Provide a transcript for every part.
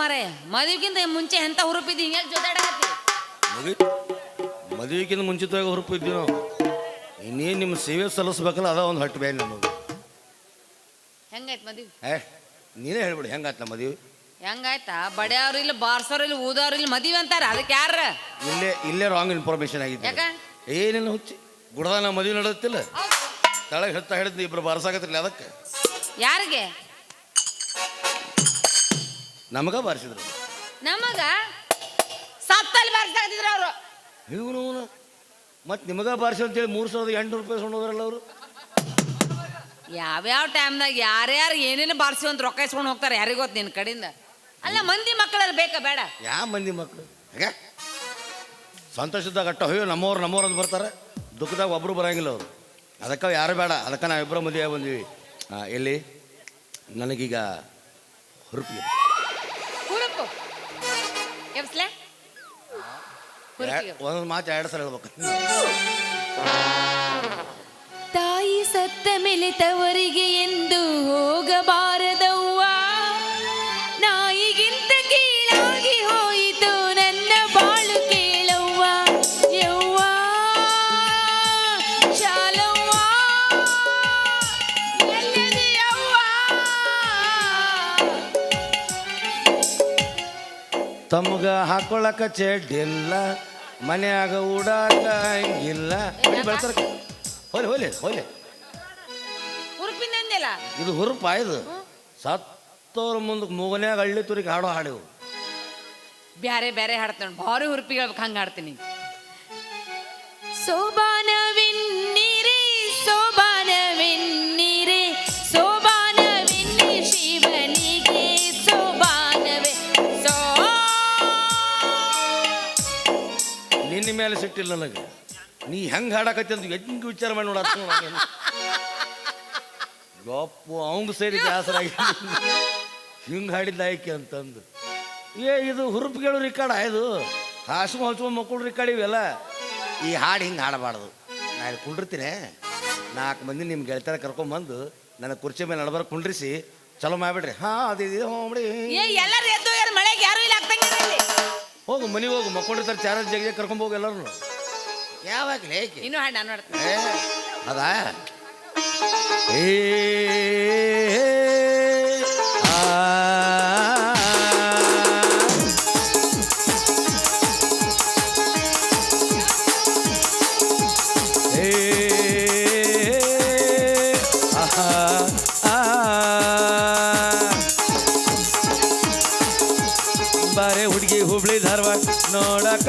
ಮಾರೇ, ಮದುವೆಗಿಂತ ಮುಂಚೆ ಎಂತ ಹುರುಪಿದ್ದು ಹಿಂಗೆ ಜೊತೆಡಾಕತ್ತಿ? ಮದುವೆಗಿಂತ ಮುಂಚಿತವಾಗಿ ಹುರುಪು ಇದ್ದೀವಿ ನಾವು. ಇನ್ನೇನು ನಿಮ್ಮ ಸೇವೆ ಸಲ್ಲಿಸ್ಬೇಕಲ್ಲ, ಅದ ಒಂದು ಹಟ್ಟು ಬೇರೆ ನಮಗೆ. ಹೆಂಗಾಯ್ತು ಮದುವೆ? ನೀನೇ ಹೇಳ್ಬಿಡಿ ಹೆಂಗಾಯ್ತು ನಮ್ಮ ಮದುವೆ? ಹೆಂಗಾಯ್ತಾ? ಬಡಿಯವ್ರು ಇಲ್ಲ, ಬಾರ್ಸೋರು ಇಲ್ಲ, ಊದವ್ರು ಇಲ್ಲ, ಮದುವೆ ಅಂತಾರ. ಅದಕ್ಕೆ ಯಾರ ಇಲ್ಲೇ ರಾಂಗ್ ಇನ್ಫಾರ್ಮೇಶನ್ ಆಗಿತ್ತು. ಯಾಕ? ಏನಿಲ್ಲ ಹುಚ್ಚಿ, ಗುಡದಾನ ಮದುವೆ ನಡೆಯುತ್ತಿಲ್ಲ, ತಳಗೆ ಹೇಳ್ತಾ ಹೇಳಿದ್ನಿ ಇಬ್ರು ಬಾರ್ಸಾಕತ್ತಿಲ್ಲ. ಅದಕ್ಕೆ ಯಾರಿಗೆ? ನಮಗ ಬಾರಿಸಿದ್ರು. ನಮಗ ಸತ್ತಲ್ಲಿ ಬಾರಿಸಾಕತ್ತಿದ್ರು ಅವರು. ಇವನು ಮತ್ತೆ ನಿಮಗ ಬಾರಿಸಿ ಅಂತೇಳಿ 3800 ರೂಪಾಯಿ ಸೊಂಡೋದ್ರಲ್ಲ ಅವರು. ಯಾವ್ಯಾವ ಟೈಮ್ದಾಗ ಯಾರ್ಯಾರು ಏನೇನು ಬಾರಿಸಿ ಅಂತ ರೊಕ್ಕ ಇಸ್ಕೊಂಡು ಹೋಗ್ತಾರೆ, ಯಾರಿಗೂ ಗೊತ್ತು ನಿನ್ನ ಕಡೆಯಿಂದ. ಅಲ್ಲ, ಮಂದಿ ಮಕ್ಕಳಲ್ಲಿ ಬೇಕಾ ಬೇಡ? ಯಾವ ಮಂದಿ ಮಕ್ಕಳು ಹಾಗೆ ಸಂತೋಷದಾಗ ಅಟ್ಟ ಅಯ್ಯೋ ನಮ್ಮವ್ರು ಅಂತ ಬರ್ತಾರೆ, ದುಃಖದಾಗ ಒಬ್ಬರು ಬರೋಂಗಿಲ್ಲ ಅವರು. ಅದಕ್ಕೆ ಯಾರು ಬೇಡ, ಅದಕ್ಕೆ ನಾವಿಬ್ಬರ ಮದುವೆ ಬಂದೀವಿ. ಎಲ್ಲಿ ನನಗೀಗ ಹುರುಪಿ ಹುರುಪು ಎಬ್ಸ್ಲೆ ಒಂದೊಂದು ಮಾತು 2 ಸಲ ಹೇಳ್ಬೇಕು. ತಾಯಿ ಸತ್ತ ಮೇಲೆ ತವರಿಗೆ ಎಂದು ಹೋಗಬಾರದವ್ವ, ನಾಯಿಗಿಂತ ಕೀಳಾಗಿ ಹೋಯಿತು ನನ್ನ ಬಾಳು ಕೇಳವ್ವ, ಯವ್ವ ಶಾಲವ್ವ ಎಲ್ಲದೆಯವ್ವ. ತಮ್ಗ ಹಾಕೊಳ್ಳಕ ಚೆಡ್ಡಿಲ್ಲ, ಮನ್ಯಾಗ ಊಡಾಕ ಹಂಗಿಲ್ಲ. ಬೆಳ್ತಾರ ಹೋಲಿ ಹೋಲಿ ಹೋಲಿ. ಹುರುಪಿನಂದೆಲ್ಲ ಇದು ಹುರುಪ. ಇದು ಸತ್ತೋರ ಮುಂದಕ್ಕೆ ಮೂಗನ್ಯಾಗ ಹಳ್ಳಿ ತುರಿಗೆ ಹಾಡೋ ಹಾಡಿವು. ಬ್ಯಾರೆ ಬ್ಯಾರೆ ಹಾಡ್ತಾನೆ, ಭಾರಿ ಹುರುಪಿಗೆ ಹೇಳ್ಬೇಕು, ಹಂಗೆ ಹಾಡ್ತೀನಿ. ಸೋಬಾನವೆನ್ನಿರೆ ಸೋಬಾನವೆನ್ನಿರೆ ಸೋಬಾನವೆನ್ನಿ ಶಿವನಿಗೆ ಸೋಬಾನವೆ ನಿನ್ನ ಮೇಲೆ ಸಿಟ್ಟಿಲ್ಲ ನನಗೆ. ನೀ ಹೆಂಗೆ ಹಾಡಕತ್ತಿ ಅಂತ ಹೆಂಗೆ ವಿಚಾರ ಮಾಡಿ ನೋಡ. ಗಪ್ಪು ಅವಂಗ ಸೇರಿ ಬೇಸರಾಗಿ ಹಿಂಗೆ ಹಾಡಿದ್ದ ಆಯ್ಕೆ ಅಂತಂದು. ಇದು ಹುರುಪಿಗಳು ರಿಕಾರ್ಡ್ ಆಯ್ದು, ಹಾಸ್ಕೊಂಡು ಹಚ್ಕೊಂಡು ಮಕ್ಕಳು ರಿಕಾರ್ಡ್ ಇವೆಲ್ಲ. ಈ ಹಾಡು ಹಿಂಗೆ ಹಾಡಬಾರ್ದು. ನಾನು ಕುಂಡಿರ್ತೀನಿ, 4 ಮಂದಿ ನಿಮ್ಮ ಗೆಳತಿಯರ ಕರ್ಕೊಂಬಂದು ನನ್ನ ಕುರ್ಚಿ ಮೇಲೆ ನಡಬಾರ ಕುಂಡ್ರಿಸಿ ಚಲೋ ಮಾಡ್ಬಿಡ್ರಿ. ಅದಿದೆ ಹೋಗ್ಬಿಡಿ. ಎಲ್ಲರೂ ಎದ್ದು ಮಳೆಗೆ ಯಾರು ಇಲ್ಲ ಆಗ್ತಂಗಿರಲಿ. ಹೋಗು ಮನೆಗೆ ಹೋಗು, ಮಕ್ಕೊಂಡಿರ್ತಾರೆ, ಚಾರ್ಜ್ ಜಗ ಕರ್ಕೊಂಬೋಗು ಎಲ್ಲರೂ. ಯಾವಾಗಲೇ ಇನ್ನೂ ಹಾಡು ನಾನು ನೋಡ್ತೀನಿ. ಅದಾ ಬಾರೆ ಹುಡುಗಿ ಹುಬ್ಳಿ ಧಾರವಾಡ ನೋಡಕ,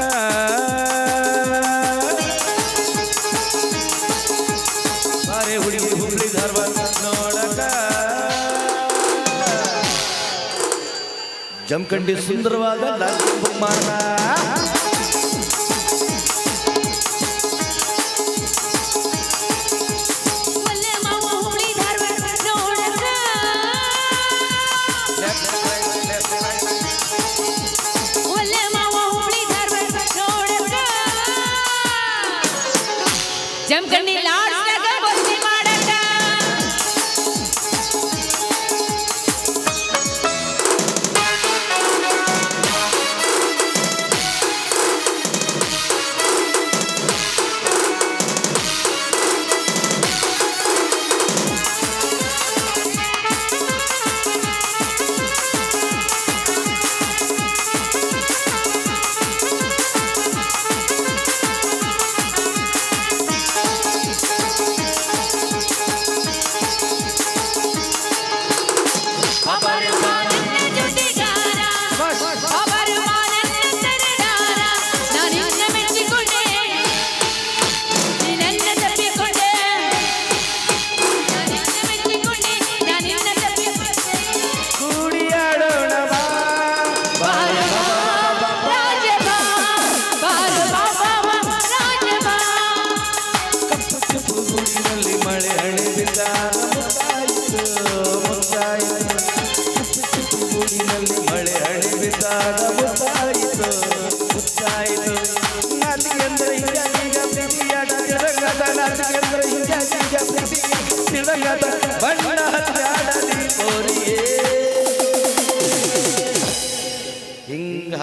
ಬಾರೆ ಹುಡುಗಿ ಹುಬ್ಳಿ ಧಾರವಾಡ ನೋಡಕ. ಜಮಖಂಡಿ ಸುಂದರವಾದ ಲಾಲ್ಮಾನ, ಜಮಖಂಡಿ ಲಾಡ್ಸ್ದಾಗ ಬಸ್ತಿ ಮಾಡಕ.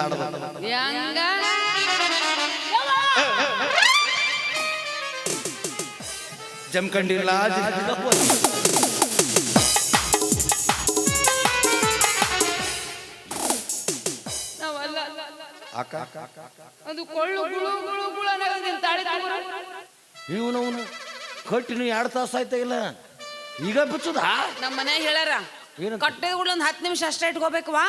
ಹಾಡೋದು ಹೆಂಗ ಜಮ್ಕಂಡಿಲ್ಲ ನಾವಲ್ಲ ಅಕ್ಕ ಅದು ಕೊಳ್ಳು ಗುಳು ಗುಳು ಗುಳು ಅನ್ನೋದು ತಾಳಿ ಇವನವನು ಕಟ್ಟಿನ 2 ತಾಸು ಆಯ್ತಾಗಿಲ್ಲ ಈಗ ಬಿಚ್ಚುದ ನಮ್ಮ ಮನ್ಯಾಗ ಹೇಳ್ಯಾರ ಏನಂತ? ಕಟ್ಟಿದ ಕೂಡ ಒಂದು 10 ನಿಮಿಷ ಅಷ್ಟೇ ಇಟ್ಕೋಬೇಕವಾ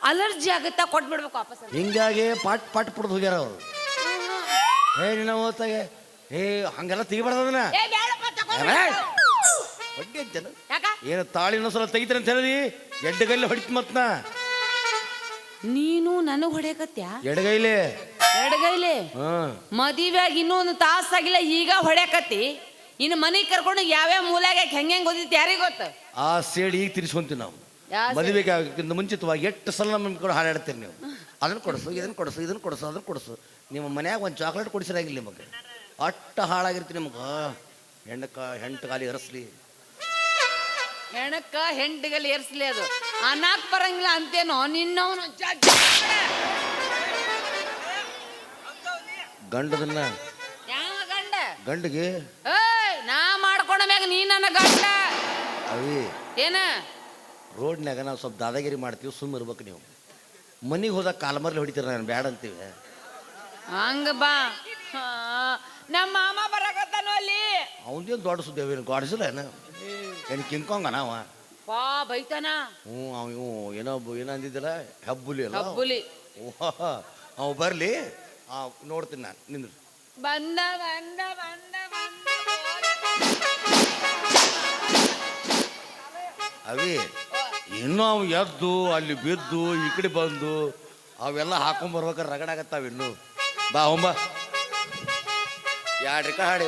ಅಲರ್ಜಿ ಆಗುತ್ತಾ ಕೊಟ್ಬಿಡ್ಬೇಕು ವಾಪಸ್ ಅಂತ. ಹಿಂಗಾಗಿ ಪಾಟ್ ಪಡ್ದು ಹೋಗ್ಯಾರ ಅವ್ರು ನಿನ್ನ ಓದ್ತಾಗೆ ಹಂಗೆಲ್ಲ ತೆಗಿಬಾರ್ದನ ಏ, ಬ್ಯಾಡಪ್ಪ, ತಗೊಂಡ್ಬಿಡು. ಯಾಕ ಏನು ತಾಳಿ ಇನ್ನೊಂದ್ಸಲ ತೆಗಿತಾರೆ ಅಂತ ಹೇಳಿ ಎಡ್ಡಗೈಲಿ ಹೊಡಿತು ಮತ್ನ ನೀನು ನನಗ್ ಹೊಡ್ಯಾಕತ್ಯಾ ಎಡಗೈಲಿ ಎಡಗೈಲಿ ಮದುವೆಯಾಗಿ ಇನ್ನೊಂದು ತಾಸಾಗಿಲ್ಲ ಈಗ ಹೊಡ್ಯಾಕತ್ತಿ ಇನ್ನು ಮನೆಗೆ ಕರ್ಕೊಂಡು ಯಾವ್ಯಾವ ಮೂಲ್ಯಾಗ ಹೆಂಗೆ ಓದಿತ್ತು ಯಾರಿಗೆ ಗೊತ್ತ ಆ ಸೇಡ್ ಈಗ ತಿರ್ಸ್ಕೊಂತೀವಿ ನಾವು ಯಾವ ಸೇಡ್? ಮದುವೆಗೆ ಆಗಕ್ಕಿಂತ ಮುಂಚಿತವಾಗಿ ಎಷ್ಟು ಸಲ ನಮ್ಮ ಕೂಡ ಹಾಡಾಡ್ತೀರಿ ನೀವು ಅದನ್ನು ಕೊಡಿಸು ಇದನ್ನು ಕೊಡಿಸು ಇದನ್ನು ಕೊಡಿಸು ಅದನ್ನು ಕೊಡಿಸು ನಿಮ್ಮ ಮನ್ಯಾಗ ಒಂದು ಚಾಕ್ಲೇಟ್ ಕೊಡಿಸಿರಾಗಿಲ್ಲ ನಿಮಗೆ ಅಟ್ಟ ಹಾಳಾಗಿರ್ತೀವಿ ನಿಮ್ಗೆ ಹೆಂಟು ಕಾಲಿ ಹರಸ್ಲಿ ಹೆಣಕ್ಕ ಹೆಂಟಿಗಲ್ಲಿ ಏರ್ಸ್ಲಿ ಅದು ಅನ್ನಾಕ್ ಬರಂಗಿಲ್ಲ ಅಂತೇನೋ ನಿನ್ನವನು ಗಂಡದನ್ನ ಯಾವ ಗಂಡ ಗಂಡಿಗೆ ಏಯ್ ನಾ ಮಾಡ್ಕೊಂಡ ಮ್ಯಾಗ ನೀ ನನ್ನ ಗಂಡ ಅವಿ ಏನ ರೋಡ್ನ್ಯಾಗ ನಾವು ಸ್ವಲ್ಪ ದಾದಾಗಿರಿ ಮಾಡ್ತೀವಿ ಸುಮ್ಮ ಇರ್ಬೇಕು ನೀವು ಮನೆಗೆ ಹೋದಾಗ ಕಾಲ್ಮರ್ಲಿ ಹೊಡಿತೀರ ನಾನು ಬ್ಯಾಡ ಅಂತೀವಿ ಹಂಗ ಬಾ ಹಾ, ನಮ್ಮ ಮಾಮ ಬರಕತ್ತಾನು ಅಲ್ಲಿ ಅವನದೇನು ದೊಡ್ಡ ಸುದ್ದಿ ಅವೇನು ಗಾಡಿಸಿಲ್ಲ ಏನು ಕಿಂಕಾಂಗ ನಾವ ಬಾ ಬೈತಾನ ಅವ ಏನೋ ಅಂದಿದ್ದಲ್ಲ ಹೆಬ್ಬುಲಿ ಅಲ್ಲ ಹಬ್ಬುಲಿ ಅವ ಬರಲಿ ನೋಡ್ತೀನಿ ನಾನು ನಿಂದ್ರು ಬಂದ ಬಂದ ಬಂದ ಬಂದ ಅವಿ ಇನ್ನೂ ಅವು ಎದ್ದು ಅಲ್ಲಿ ಬಿದ್ದು ಈ ಕಡೆ ಬಂದು ಅವೆಲ್ಲ ಹಾಕೊಂಬರ್ಬೇಕಾರೆ ರಗಡಾಗತ್ತಾವ ಇನ್ನು ಬಾ ಹೊಂಬ 2 ರಿಕ ಹಾಡಿ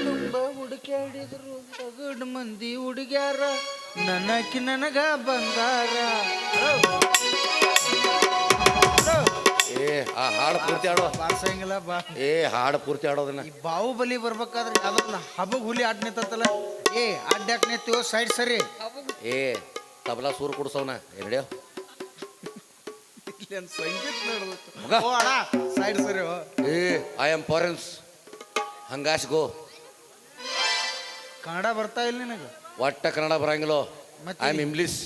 ತುಂಬ ಹುಡುಕ್ಯಾಡಿದ್ರು ತಗಡ್ ಮಂದಿ ಹುಡುಗ್ಯಾರ ನನಕಿ ನನಗ ಬಂಗಾರ ಆ ಹಾಡು ಪೂರ್ತಿ ಆಡೋ ಬಾರ್ಸಂಗಿಲ್ಲ ಬಾ ಹಾಡು ಪೂರ್ತಿ ಆಡೋದನ್ನ ಈ ಬಾಹುಬಲಿ ಬರ್ಬೇಕಾದ್ರೆ ಯಾವ್ದಲ್ಲ ಹಬ್ಬಗ್ ಹುಲಿ ಅಡ್ ನಿಂತಲ್ಲ ಅಡ್ಡ ಯಾಕೆ ನಿಂತೀವೋ ಸೈಡ್ ಸರಿ ತಬಲಾ ಸೂರು ಕೊಡ್ಸವನ ಎರಡ್ಯೋ ಸಂಗೀತ ಮಗ. ಸೈಡ್ ಸರಿ ಐ ಆಮ್ ಫಾರೆನ್ಸ್ ಹಂಗಾಸ್ ಗೋ ಕನ್ನಡ ಬರ್ತಾ ಇಲ್ಲ ನಿನಗ ಒಟ್ಟ ಕನ್ನಡ ಬರಂಗಿಲ್ಲೋ ಮತ್ತೆ ಐ ಆಮ್ ಇಂಗ್ಲಿಷ್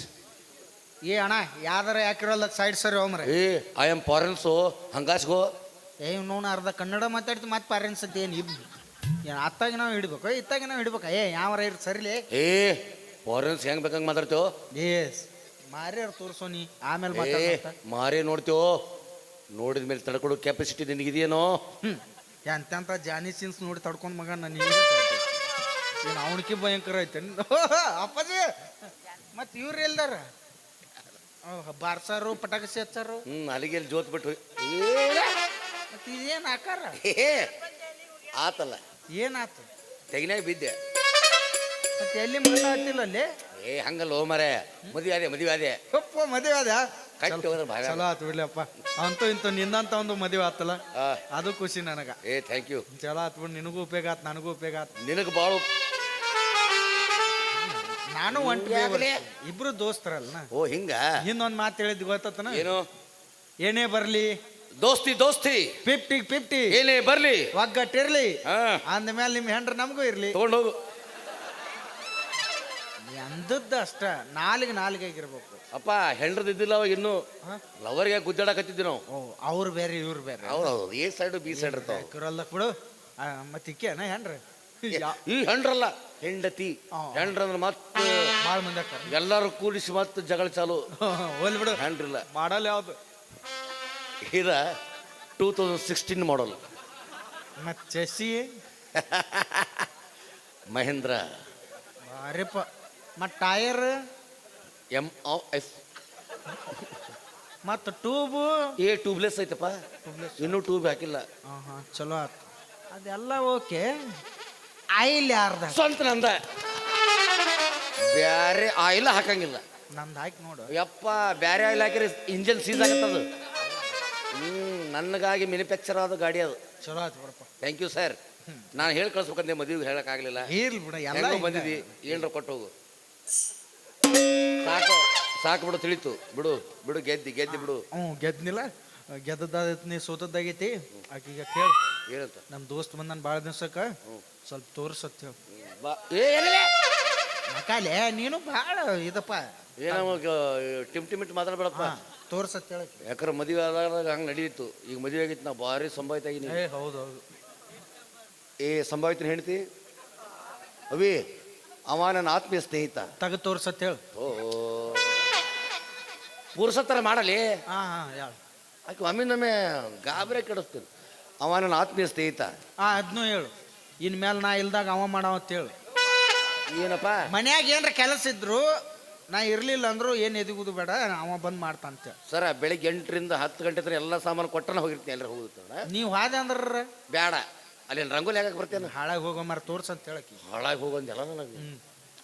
ಅಣ್ಣ ಯಾವ್ದಾರ ಯಾಕಿರಲ್ಲ ಸೈಡ್ ಸರಿ ಹೋಮ್ರೆ ಐ ಆಮ್ ಫಾರೆನ್ಸು ಹಂಗಾಸ್ ಗೋ ನೋನ್ ಅರ್ಧ ಕನ್ನಡ ಮಾತಾಡ್ತಿ ಮತ್ತೆ ಪಾರೆನ್ಸ್ ಅಂತ ಏನು ಅತ್ತಾಗ ನಾವು ಹಿಡ್ಬೇಕು ಇತ್ತಾಗ ನಾವು ಹಿಡ್ಬೇಕ ಯಾವರ ಇರ್ ಸರಿಲಿ ಫಾರೆನ್ಸ್ ಹೆಂಗ್ ಬೇಕಂಗ್ ಮಾತಾಡ್ತೇವೋ ಮಾರ್ಯಾರ ತೋರ್ಸೋ ನೀ ಆಮೇಲೆ ಮಾತಾಡ್ತಾ ಮಾರೇ ನೋಡ್ತೇವೋ ನೋಡಿದ ಮೇಲೆ ತಡ್ಕೊಡೋ ಕೆಪಾಸಿಟಿ ನಿನಗಿದೆಯೇನೋ ಎಂತೆಂತ ಜಾನಿ ಸೀನ್ಸ್ ನೋಡಿ ತಡ್ಕೊಂಡ್ ಮಗ ನಾನು ಏನು ಅವನಿಗೆ ಭಯಂಕರ ಐತೆ ಅಪ್ಪಾಜಿ ಮತ್ತೆ ಇವ್ರು ಎಲ್ದಾರ ಬಾರ್ಸಾರು ಪಟಾಕಸಿ ಹಚ್ಚಾರು ಅಲ್ಲಿಗೆ ಜೋತ್ ಬಿಟ್ಟು ಮತ್ತೆ ಇದೇನು ಆಕಾರ ಆತಲ್ಲ ಏನಾತು ತೆಗಿನಾಗ ಬಿದ್ದೆ ಮತ್ತೆ ಎಲ್ಲಿ ಮಣ್ಣ ಹತ್ತಿಲ್ಲ ಅಲ್ಲಿ ಹಂಗಲ್ಲ ಹೋ ಮರೆ ಮದುವೆ ಅದೇ ಅಪ್ಪ ಮದುವೆ ಅದ ಕಟ್ಟಿ ಹೋದ್ರೆ ಭಾಳ ಚಲೋ ಆತು ಬಿಡ್ಲಪ್ಪ ಅಂತೂ ಇಂತ ನಿಂದಂತ ಒಂದು ಮದುವೆ ಆತಲ್ಲ ಅದು ಖುಷಿ ನನಗ ಥ್ಯಾಂಕ್ ಯು ಚಲೋ ಆತ್ ಬಿಡು ನಿನಗೂ ಉಪಯೋಗ ಆತ್ ನನಗೂ ಉಪಯೋಗ ಆತ್ ನಿನಗೆ ಭಾಳ ನಾನು ಒಂಟಿ ಇಬ್ರು ದೋಸ್ತರಲ್ಲ ಹಿಂಗ ಹಿಂದೊಂದ್ ಮಾತು ಹೇಳಿದ್ ಗೊತ್ತತನ ಏನು ಏನೇ ಬರ್ಲಿ ದೋಸ್ತಿ 50-50 ಏನೇ ಬರ್ಲಿ ಒಗ್ಗಟ್ಟಿರ್ಲಿ ಅಂದ್ಮೇಲೆ ನಿಮ್ ಹೆಂಡ್ರ ನಮಗೂ ಇರ್ಲಿ ತಗೊಂಡೋಗು ಅಂದದ್ದು ಅಷ್ಟ ನಾಲಿಗೆ ಆಗಿರ್ಬೇಕು ಅಪ್ಪ ಹೆಂಡ್ರದಿದ್ದಿಲ್ಲ ಅವಾಗ ಇನ್ನು ಲವರ್ಗೆ ಗುದ್ದಾಡಕತ್ತಿದ್ವಿ ನಾವು ಅವ್ರು ಬೇರೆ ಇವ್ರು ಬೇರೆ ಹೌದು ಎ ಸೈಡ್ ಬಿ ಸೈಡ್ ಇರ್ತಾವ ಇರಲ್ಲ ಬಿಡು ಮತ್ತೆ ಇಕ್ಕೇನ ಹೆಂಡ್ರ ಈ ಹೆಂಡ್ರಲ್ಲ ಹೆಂಡತಿ ಹೆಂಡ್ರಂದ್ರ ಮತ್ತೆ ಭಾಳ ಮಂದಿ ಹಾಕಾರ ಎಲ್ಲಾರು ಕೂಡಿಸಿ ಮತ್ತೆ ಜಗಳ ಚಾಲು ಹೋಲ್ ಬಿಡು ಹೆಂಡ್ರಿಲ್ಲ ಮಾಡಲ್ ಯಾವ್ದು ಇದ 2016 ಮಾಡಲ್ ಮತ್ ಚೆಸ್ಸಿ ಮಹೇಂದ್ರ ಅರೆಪ್ಪ ಮತ್ ಟೈರ್ MOF ಮತ್ ಟ್ಯೂಬ್ ಟ್ಯೂಬ್ಲೆಸ್ ಐತಪ್ಪ ಇನ್ನೂ ಟ್ಯೂಬ್ ಹಾಕಿಲ್ಲ ಚಲೋ ಆತು ಅದೆಲ್ಲ ಓಕೆ ಆಯಿಲ್ ಯಾರ್ದ ಸ್ವಂತ ನಂದ ಬ್ಯಾರೆ ಆಯಿಲ್ ಹಾಕಂಗಿಲ್ಲ ನಂದು ಹಾಕಿ ನೋಡು ಯಪ್ಪ ಬ್ಯಾರೆ ಆಯಿಲ್ ಹಾಕಿರಿ ಇಂಜನ್ ಸೀಸ್ ಆಗತ್ತದು ನನಗಾಗಿ ಮ್ಯಾನುಫ್ಯಾಕ್ಚರ್ ಆದ ಗಾಡಿ ಅದು ಚಲೋ ಆಯ್ತು ಬಿಡಪ್ಪ ಥ್ಯಾಂಕ್ ಯು ಸರ್ ನಾನು ಹೇಳಿ ಕಳ್ಸ್ಬೇಕಂದೆ ಮದುವೆಗೆ ಹೇಳಕ್ಕಾಗ್ಲಿಲ್ಲ. ಇರ್ಲಿ ಬಿಡ ಎಲ್ಲ ಹೆಂಗೋ ಬಂದಿದ್ದಿ, ಏನ್ರ ಕೊಟ್ಟು ಹೋಗು. ಸಾಕು ಸಾಕು ಬಿಡು, ತಿಳಿತು ಬಿಡು ಬಿಡು, ಗೆದ್ದಿ ಬಿಡು. ಗೆದ್ನಿಲ್ಲ, ಗೆದ್ದದಾಗೈತಿ, ನೀ ಸೋತದ್ದಾಗೈತಿ. ಆಕೀಗ ಕೇಳ, ಏನಂತ? ನಮ್ಮ ದೋಸ್ತ್ ಬಂದ್ ಭಾಳ ದಿವ್ಸಕ್ಕ ಸ್ವಲ್ಪ ತೋರ್ಸತ್ ಹೇಳು. ಬಾ. ಏನಿಲ್ಲ ಮಕಾಲೆ ನೀನು ಭಾಳ ಇದಪ್ಪ, ಏನೋ ಟಿಮಿಟ್ ಮಾತಾಡ್ಬೇಡಪ್ಪ. ತೋರ್ಸತ್ ಹೇಳಕ್ಕೆ. ಯಾಕಂದ್ರೆ ಮದುವೆ ಆದಾಗ ಹಂಗೆ ನಡೆಯಿತು. ಈಗ ಮದುವೆ ಆಗಿತ್ತು, ನಾ ಭಾರಿ ಸಂಭಾವಿತ ಆಗಿನಿ. ಹೌದು ಹೌದು. ಸಂಭಾವಿತನ ಹೆಂಡ್ತಿ ಅವಿ, ಅವ ನನ್ನ ಆತ್ಮೀಯ ಸ್ನೇಹಿತ. ತಗ ತೋರ್ಸತ್ ಹೇಳು. ಓ ಪುರುಷತ್ತರ ಮಾಡಲಿ. ಹೇಳು. ಆಕೆ ಒಮ್ಮಿಂದೊಮ್ಮೆ ಗಾಬರಿ ಕೆಡಿಸ್ತೀನಿ. ಅವ ನನ್ನ ಆತ್ಮೀಯ ಸ್ನೇಹಿತ. ಅದನ್ನೂ ಹೇಳು. ಇನ್ಮೇಲೆ ನಾ ಇಲ್ದಾಗ ಅವ ಮಾಡಾವಂತ ಹೇಳು. ಏನಪ್ಪ? ಮನ್ಯಾಗ ಏನ್ರ ಕೆಲಸ ಇದ್ರು ನಾ ಇರ್ಲಿಲ್ಲ ಅಂದ್ರು ಏನು ಎದಿಗುದು ಬೇಡ, ಅವ ಬಂದ್ ಮಾಡ್ತಾನಂತ. ಸರ ಬೆಳಿಗ್ಗೆ 8ರಿಂದ 10 ಗಂಟೆ ಹತ್ರ ಎಲ್ಲ ಸಾಮಾನು ಕೊಟ್ಟನ ಹೋಗಿರ್ತೀನಿ. ಎಲ್ಲರೂ ಹೋಗುತ್ತ ನೀವು ಹಾದೆ ಅಂದ್ರ ಬೇಡ, ಅಲ್ಲೇನು ರಂಗೋಲಿ ಹಾಕಕ್ಕೆ ಬರ್ತೇನೆ. ಹಾಳಾಗಿ ಹೋಗೋ ಮಾರ ತೋರ್ಸಂತ ಹೇಳಕಿ. ಹಾಳಾಗಿ ಹೋಗಂದೆಲ್ಲ ನನಗೆ.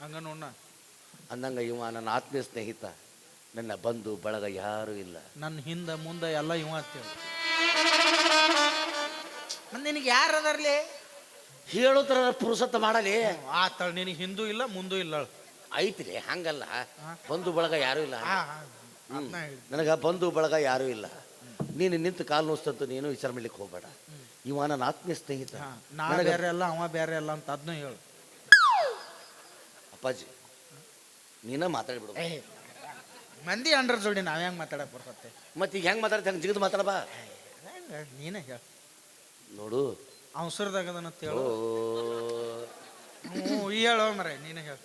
ಹಂಗ ನೋಡ ಅಂದಂಗ ಇವ ನನ್ನ ಆತ್ಮೀಯ ಸ್ನೇಹಿತ, ನನ್ನ ಬಂಧು ಬಳಗ ಯಾರು ಇಲ್ಲ. ನನ್ನ ಹಿಂದೆ ಮುಂದೆ ಎಲ್ಲ ಇವ ಅಂತೇಳಿ. ಮತ್ತೆ ನಿನಗೆ ಯಾರು ಅದರ್ಲಿ ಹೇಳೋ ಥರ ಪುರುಷತ್ವ ಮಾಡಲಿ. ಆತಳ ನಿನಗೆ ಹಿಂದೂ ಇಲ್ಲ ಮುಂದೂ ಇಲ್ಲ. ಐತ್ರಿ, ಹಂಗಲ್ಲ. ಬಂಧು ಬಳಗ ಯಾರು ಇಲ್ಲ. ಅದ್ನ ಹೇಳಿ. ನನಗೆ ಬಂಧು ಬಳಗ ಯಾರು ಇಲ್ಲ. ನೀನು ನಿಂತು ಕಾಲು ನೋಸ್ತಂತೂ ನೀನು ವಿಚಾರ ಮಾಡ್ಲಿಕ್ಕೆ ಹೋಗ್ಬೇಡ. ಇವ ನನ್ನ ಆತ್ಮೀಯ ಸ್ನೇಹಿತ. ನಾ ಬೇರೆ ಅಲ್ಲ ಅವ ಬೇರೆ ಅಲ್ಲ ಅಂತ ಅದನ್ನೂ ಹೇಳು. ಅಪ್ಪಾಜಿ ನೀನ ಮಾತಾಡ್ಬಿಡು. ಮಂದಿ ಅಂಡ್ರ ಜೋಡಿ ನಾವ್ ಹೆಂಗ್ ಮಾತಾಡಕ್ ಬರ್ತತೆ? ಮತ್ತೆ ಈಗ ಹೆಂಗೆ ಮಾತಾಡ್ತಿ ಹಂಗೆ ಜಿಗಿದು ಮಾತಾಡಬಾ. ನೀನೇ ಹೇಳು. ನೋಡು ಅವಸರದಾಗದನಂತ ಹೇಳು. ಹೇಳೋ ಮರ, ನೀನೇ ಹೇಳು.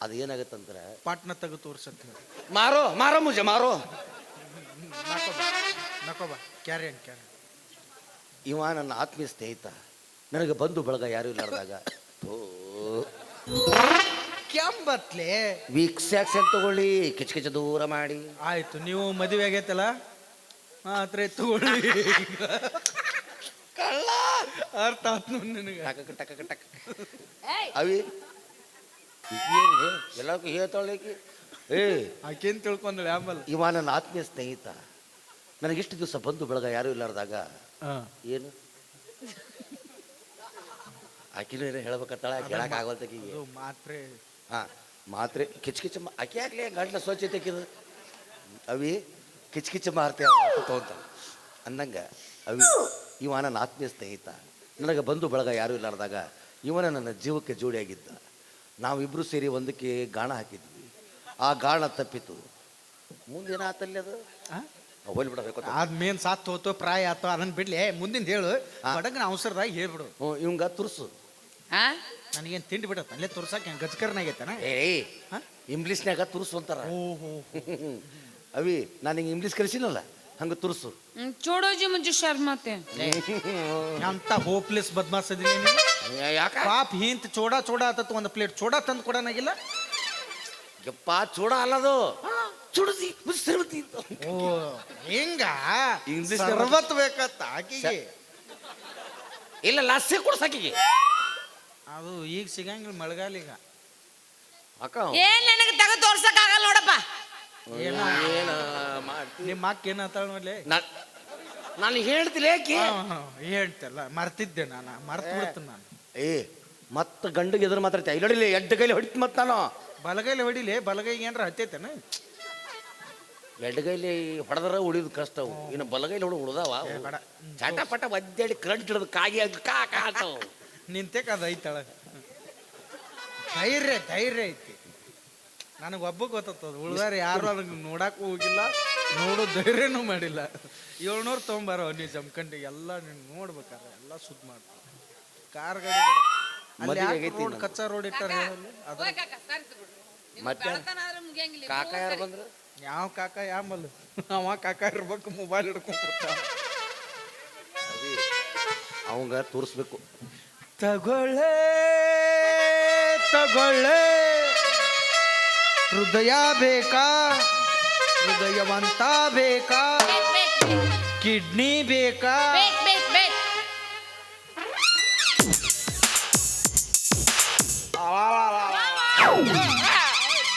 ಅದು ಏನಾಗತ್ತಂದ್ರೆ ಪಾಟ್ನ ತೆಗೆದು ತೋರ್ಸಂತ ಹೇಳು. ಮಾರೋ ಮುಜೆ ಮಾರೋ. ನಕೋಬಾ ಕ್ಯಾರಿ ಕ್ಯಾರಿ. ಇವ ನನ್ನ ಆತ್ಮೀಯ ಸ್ನೇಹಿತ, ನನಗೆ ಬಂಧು ಬಳಗ ಯಾರು ಇಲ್ಲಾರ್ದಾಗ ಕೆಂಬತ್ಲೆ ವೀಕ್ಷಾಕ್ಸನ್ ತಗೊಳ್ಳಿ, ಕಿಚಕಿಚ ದೂರ ಮಾಡಿ. ಆಯ್ತು, ನೀವು ಮದುವೆ ಆಗೈತಲ್ಲ, ಹತ್ರ ತಗೊಳ್ಳಿ. ಕಳ್ಳ ಅರ್ಥ ಆತ್ ನಿನಗೆ. ಟಕ ಅವಿ ಎಲ್ಲಕ್ಕೂ ಹೇಳ್ತಾಳಕಿ. ಆಕೇನ್ ತಿಳ್ಕೊಂಡ್ರೆ ಆಮೇಲೆ. ಇವ ನನ್ನ ಆತ್ಮೀಯ ಸ್ನೇಹಿತ, ನನಗಿಷ್ಟು ದಿವಸ ಬಂಧು ಬಳಗ ಯಾರು ಇಲ್ಲಾರ್ದಾಗ ಏನು ಆಕಿನೂ ಏನೋ ಹೇಳ್ಬೇಕತ್ತಾಳ, ಹೇಳಕ್ ಆಗಲ್ತಕಿಗೆ. ಮಾತ್ರೆ ಮಾತ್ರೆ ಕಿಚಕಿಚ ಆಕೆ ಆಗ್ಲಿ ಗಂಟ್ಲ ಸ್ವಚ್ಛತೆಕಿದು. ಅವಿ ಕಿಚಕಿಚ ಮಾರ್ತೆ ತಗೊಂತ ಅಂದಂಗ ಅವಿ ಇವ ನನ್ನ ಆತ್ಮೀಯ ಸ್ನೇಹಿತ, ನನಗೆ ಬಂಧು ಬಳಗ ಯಾರು ಇಲ್ಲಾರ್ದಾಗ ಇವನ ನನ್ನ ಜೀವಕ್ಕೆ ಜೋಡಿಯಾಗಿದ್ದ. ನಾವಿಬ್ರು ಸೇರಿ ಒಂದಕ್ಕೆ ಗಾಣ ಹಾಕಿದ್ವಿ. ಆ ಗಾಣ ತಪ್ಪಿತು. ಮುಂದೇನಾತಲ್ಲಿ ಅದು ಹೋಲ್ ಬಿಡಬೇಕು. ಆದ್ಮೇನ್ ಸಾತ್ ಹೋತು ಪ್ರಾಯ ಆತೋ ಅದನ್ನ ಬಿಡ್ಲಿ, ಮುಂದಿನ ಹೇಳು. ಬಡಗನ ಅವಸರದಾಗ ಹೇಳ್ಬಿಡು. ಇವಂಗ ತುರ್ಸು. ನನಗೇನು ತಿಂಡಿ ಬಿಡತ್ತ ಅಲ್ಲೇ ತುರ್ಸಾಕ ಗಜಕರ್ನಾಗೈತನ. ಇಂಗ್ಲೀಷ್ನಾಗ ತುರ್ಸು ಅಂತಾರ. ಓಹೋ ಅವಿ ನಾನು ಹಿಂಗೆ ಇಂಗ್ಲೀಷ್ ಕಲಿಸಿನಲ್ಲ, ಹಂಗ ತುರ್ಸು. ಚೋಡೋಜಿ ಮುಂಚೆ ಶರ್ಮತೆ ಅಂತ ಹೋಪ್ಲೆಸ್ ಬದ್ಮಾಸ್ ಅದಿಲ್ಲ. ಯಾಕ ಪಾಪ ಹಿಂತ ಚೋಡ ಆತತ್, ಒಂದು ಪ್ಲೇಟ್ ಚೋಡ ತಂದು ಕೊಡೋನಾಗಿಲ್ಲ. ಯಪ್ಪ ಚೂಡ ಅಲ್ಲದು, ಚುಡಸಿ ಸರ್ವತಿ. ಓ ಹಿಂಗ ಇಂಗ್ಲಿಷ್ ಸರ್ವತ್ ಬೇಕತ್ತ ಆಕಿಗೆ. ಇಲ್ಲ ಲಸ್ಸಿ ಕೊಡ್ಸಾಕಿಗೆ. ಅದು ಈಗ ಸಿಗಂಗಿಲ್ಲ ಮಳೆಗಾಲ. ಈಗ ಅಕ್ಕ ಏನ್ ನನಗೆ ತೆಗೆದು ತೋರ್ಸಕ್ ಆಗಲ್ಲ ನೋಡಪ್ಪ. ಏನ ಮಾಡ್ತೀನಿ. ನಿಮ್ಮ ಅಕ್ಕ ಏನತ್ತಾಳ ನೋಡ್ಲಿ. ನಾನು ಹೇಳ್ತಿಲ್ಲ ಯಾಕೆ ಹೇಳ್ತಲ್ಲ, ಮರ್ತಿದ್ದೆ ನಾನು, ಮರ್ತು ಬಿಡ್ತೀನಿ ನಾನು. ಮತ್ತ ಗಂಡಿಗೆ ಎದುರು ಮಾತಾಡ್ತೀಯ? ಇಲ್ಲಿ ಹೊಡಿಲಿ, ಎಡ್ಡ ಕೈಲಿ ಹೊಡಿತು. ಮತ್ತ ನಾನು ಬಲಗೈಲಿ ಹೊಡಿಲಿ, ಬಲಗೈಗೆ ಏನ್ರ ಹತ್ತೈತೇನ? ಎಡ್ಗೈಲಿ ಹೊಡೆದ್ರ ಉಳಿದು ಕಷ್ಟ. ಇನ್ನು ಬಲಗೈಲಿ ಉಳ್ದಾವ ಚಟ ಪಟ ಒದ್ದಾಡಿ ಕರೆಂಟ್ ಹಿಡಿದು ಕಾಗಿ ಕಾಕಾತವ. ನಿಂತೇಕ ಅದು ಐತಳ. ಧೈರ್ಯ ಐತಿ ನನಗೆ ಒಬ್ಬ ಗೊತ್ತದ. ಉಳ್ದಾರ ಯಾರು ಅದಕ್ಕೆ ನೋಡಕ್ಕೂ ಹೋಗಿಲ್ಲ, ನೋಡೋ ಧೈರ್ಯನೂ ಮಾಡಿಲ್ಲ. 700 ತೊಗೊಂಬಾರೋ ನೀ ಜಮ್ಕಂಡಿಗೆ ಎಲ್ಲ ನೀನು ನೋಡ್ಬೇಕಾರೆ ಎಲ್ಲ ಸುದ್ದಿ ಮಾಡ್ತಾರೆ. ಕಾರ್ ಗಾಡಿ ರೋಡ್ ಕಚ್ಚಾ ರೋಡ್ ಇಟ್ಟಾರ. ಮತ್ತೆ ಕಾಕ ಯಾರು ಬಂದ್ರು? ಯಾವ ಕಾಕ ಯಾಮಲ್ಲ, ಅವ ಕಾಕ ಇರ್ಬೇಕು, ಮೊಬೈಲ್ ಹಿಡ್ಕೊಂಡು ಅವಂಗ ತೋರಿಸ್ಬೇಕು. ತಗೊಳ್ಳೆ ಹೃದಯ ಬೇಕಾ, ಹೃದಯವಂತ ಬೇಕಾ, ಕಿಡ್ನಿ ಬೇಕಾ?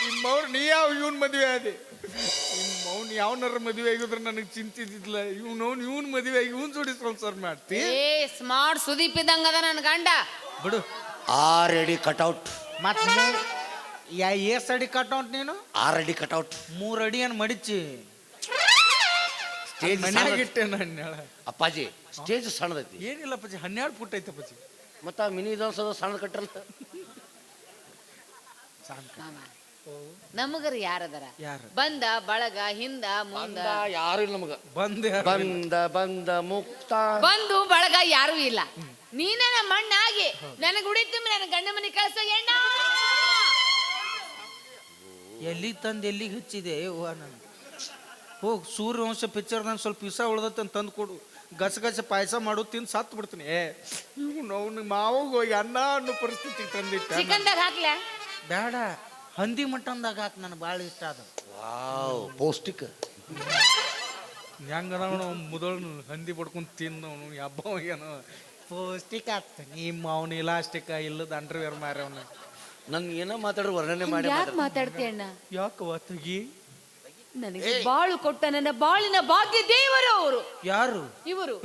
ನಿಮ್ಮವ್ರು ನೀ ಯಾವ ಇವನ್ ಮದುವೆ ಅದೇ? ಅವ್ನು ಯಾವನಾರ ಮದುವೆ ಆಗಿದ್ರೆ ನನಗೆ ಚಿಂತಿದ್ದಿಲ್ಲ. ಇವ್ನ ಮದುವೆ ಆಗಿ ಇವ್ನ ಜೋಡಿ ಸಂಸಾರ ಮಾಡ್ತಿ. ಏ ಸ್ಮಾರ್ಟ್ ಸುದೀಪ್ ಇದ್ದಂಗ ಅದ ನನ್ ಗಂಡ. ಬಿಡು. 6 ಅಡಿ ಕಟೌಟ್. ಮತ್ತೆ ಎಸ್ ಅಡಿ ಕಟ್ಔಟ್ ನೀನು? 6 ಅಡಿ ಕಟೌಟ್. 3 ಅಡಿ ಏನು ಮಡಿಚಿ ಸ್ಟೇಜ್ ಮನೆಯಾಗಿಟ್ಟೆ ನಾನು. ಅಪ್ಪಾಜಿ ಸ್ಟೇಜ್ ಸಣ್ಣದೈತಿ. ಏನಿಲ್ಲ ಪಜ್ಜಿ, 12 ಫುಟ್ ಐತೆ ಪಜ್ಜಿ. ಮತ್ತ ಮಿನಿ ವಿಧಾನಸೌಧ ಸಣ್ಣ ಕಟ್ಟಲ್ಲ. ನಮಗರ ಯಾರದಾರ? ಯಾರು? ಬಂದ ಬಳಗ ಹಿಂದ ಮುಂದ ಯಾರು ಇಲ್ಲ ನಮಗ. ಬಂದ ಮುಕ್ತ ಬಂದು ಬಳಗ ಯಾರು ಇಲ್ಲ. ನೀನ ನಮ್ಮ ಮಣ್ಣಾಗಿ ನನಗೆ ಉಡಿತು ನನ್ನ ಗಂಡ ಮನೆ ಕಳ್ಸ ಎಣ್ಣ. ಎಲ್ಲಿಗೆ ತಂದು ಎಲ್ಲಿಗೆ ಹಚ್ಚಿದೆ ಅವ್ವ ನಾನು. ಹೋಗಿ ಸೂರ್ಯವಂಶ ಪಿಕ್ಚರ್ದಾಗ ಸ್ವಲ್ಪ ವಿಸ ಉಳ್ದತ್ತೆ ಅಂತ ತಂದು ಕೊಡು. ಗಸ ಪಾಯಸ ಮಾಡು, ತಿಂದು ಸತ್ತು ಬಿಡ್ತೀನಿ. ಅವ್ನು ಮಾವಾಗ ಹೋಗಿ ಅನ್ನ ಅನ್ನೋ ಪರಿಸ್ಥಿತಿ ತಂದಿಟ್ಟ. ಚಿಕನ್ದಾಗ ಹಾಕ್ಲ ಬೇಡ, ಹಂದಿ ಮಟನ್ದಾಗ ಹಾಕಿ ನನಗೆ ಭಾಳ ಇಷ್ಟ ಅದು. ವಾವ್ ಪೌಷ್ಟಿಕ. ಹೆಂಗದವನು ಮುದಳು ಹಂದಿ ಬಡ್ಕೊಂಡು ತಿಂದವನು ಹಬ್ಬವಾಗ್ಯಾನು. ಪೌಷ್ಟಿಕ ಆಗ್ತಾನೆ. ನಿಮ್ಮ ಅವನು ಇಲಾಸ್ಟಿಕ ಇಲ್ಲದ ಅಂಡರ್ವೇರ್ ಮಾರ ಅವನು. ನನ್ ಏನೋ ಮಾತಾಡ್ರು ವರ್ಣನೆ ಮಾಡಿ ಯಾಕೆ ಮಾತಾಡ್ತೀಯ ಅಣ್ಣ? ಯಾಕವ ತೆಗಿ? ನನಗೆ ಬಾಳು ಕೊಟ್ಟ ನನ್ನ ಬಾಳಿನ ಭಾಗ್ಯ ದೇವರು ಅವರು. ಯಾರು? ಇವರು.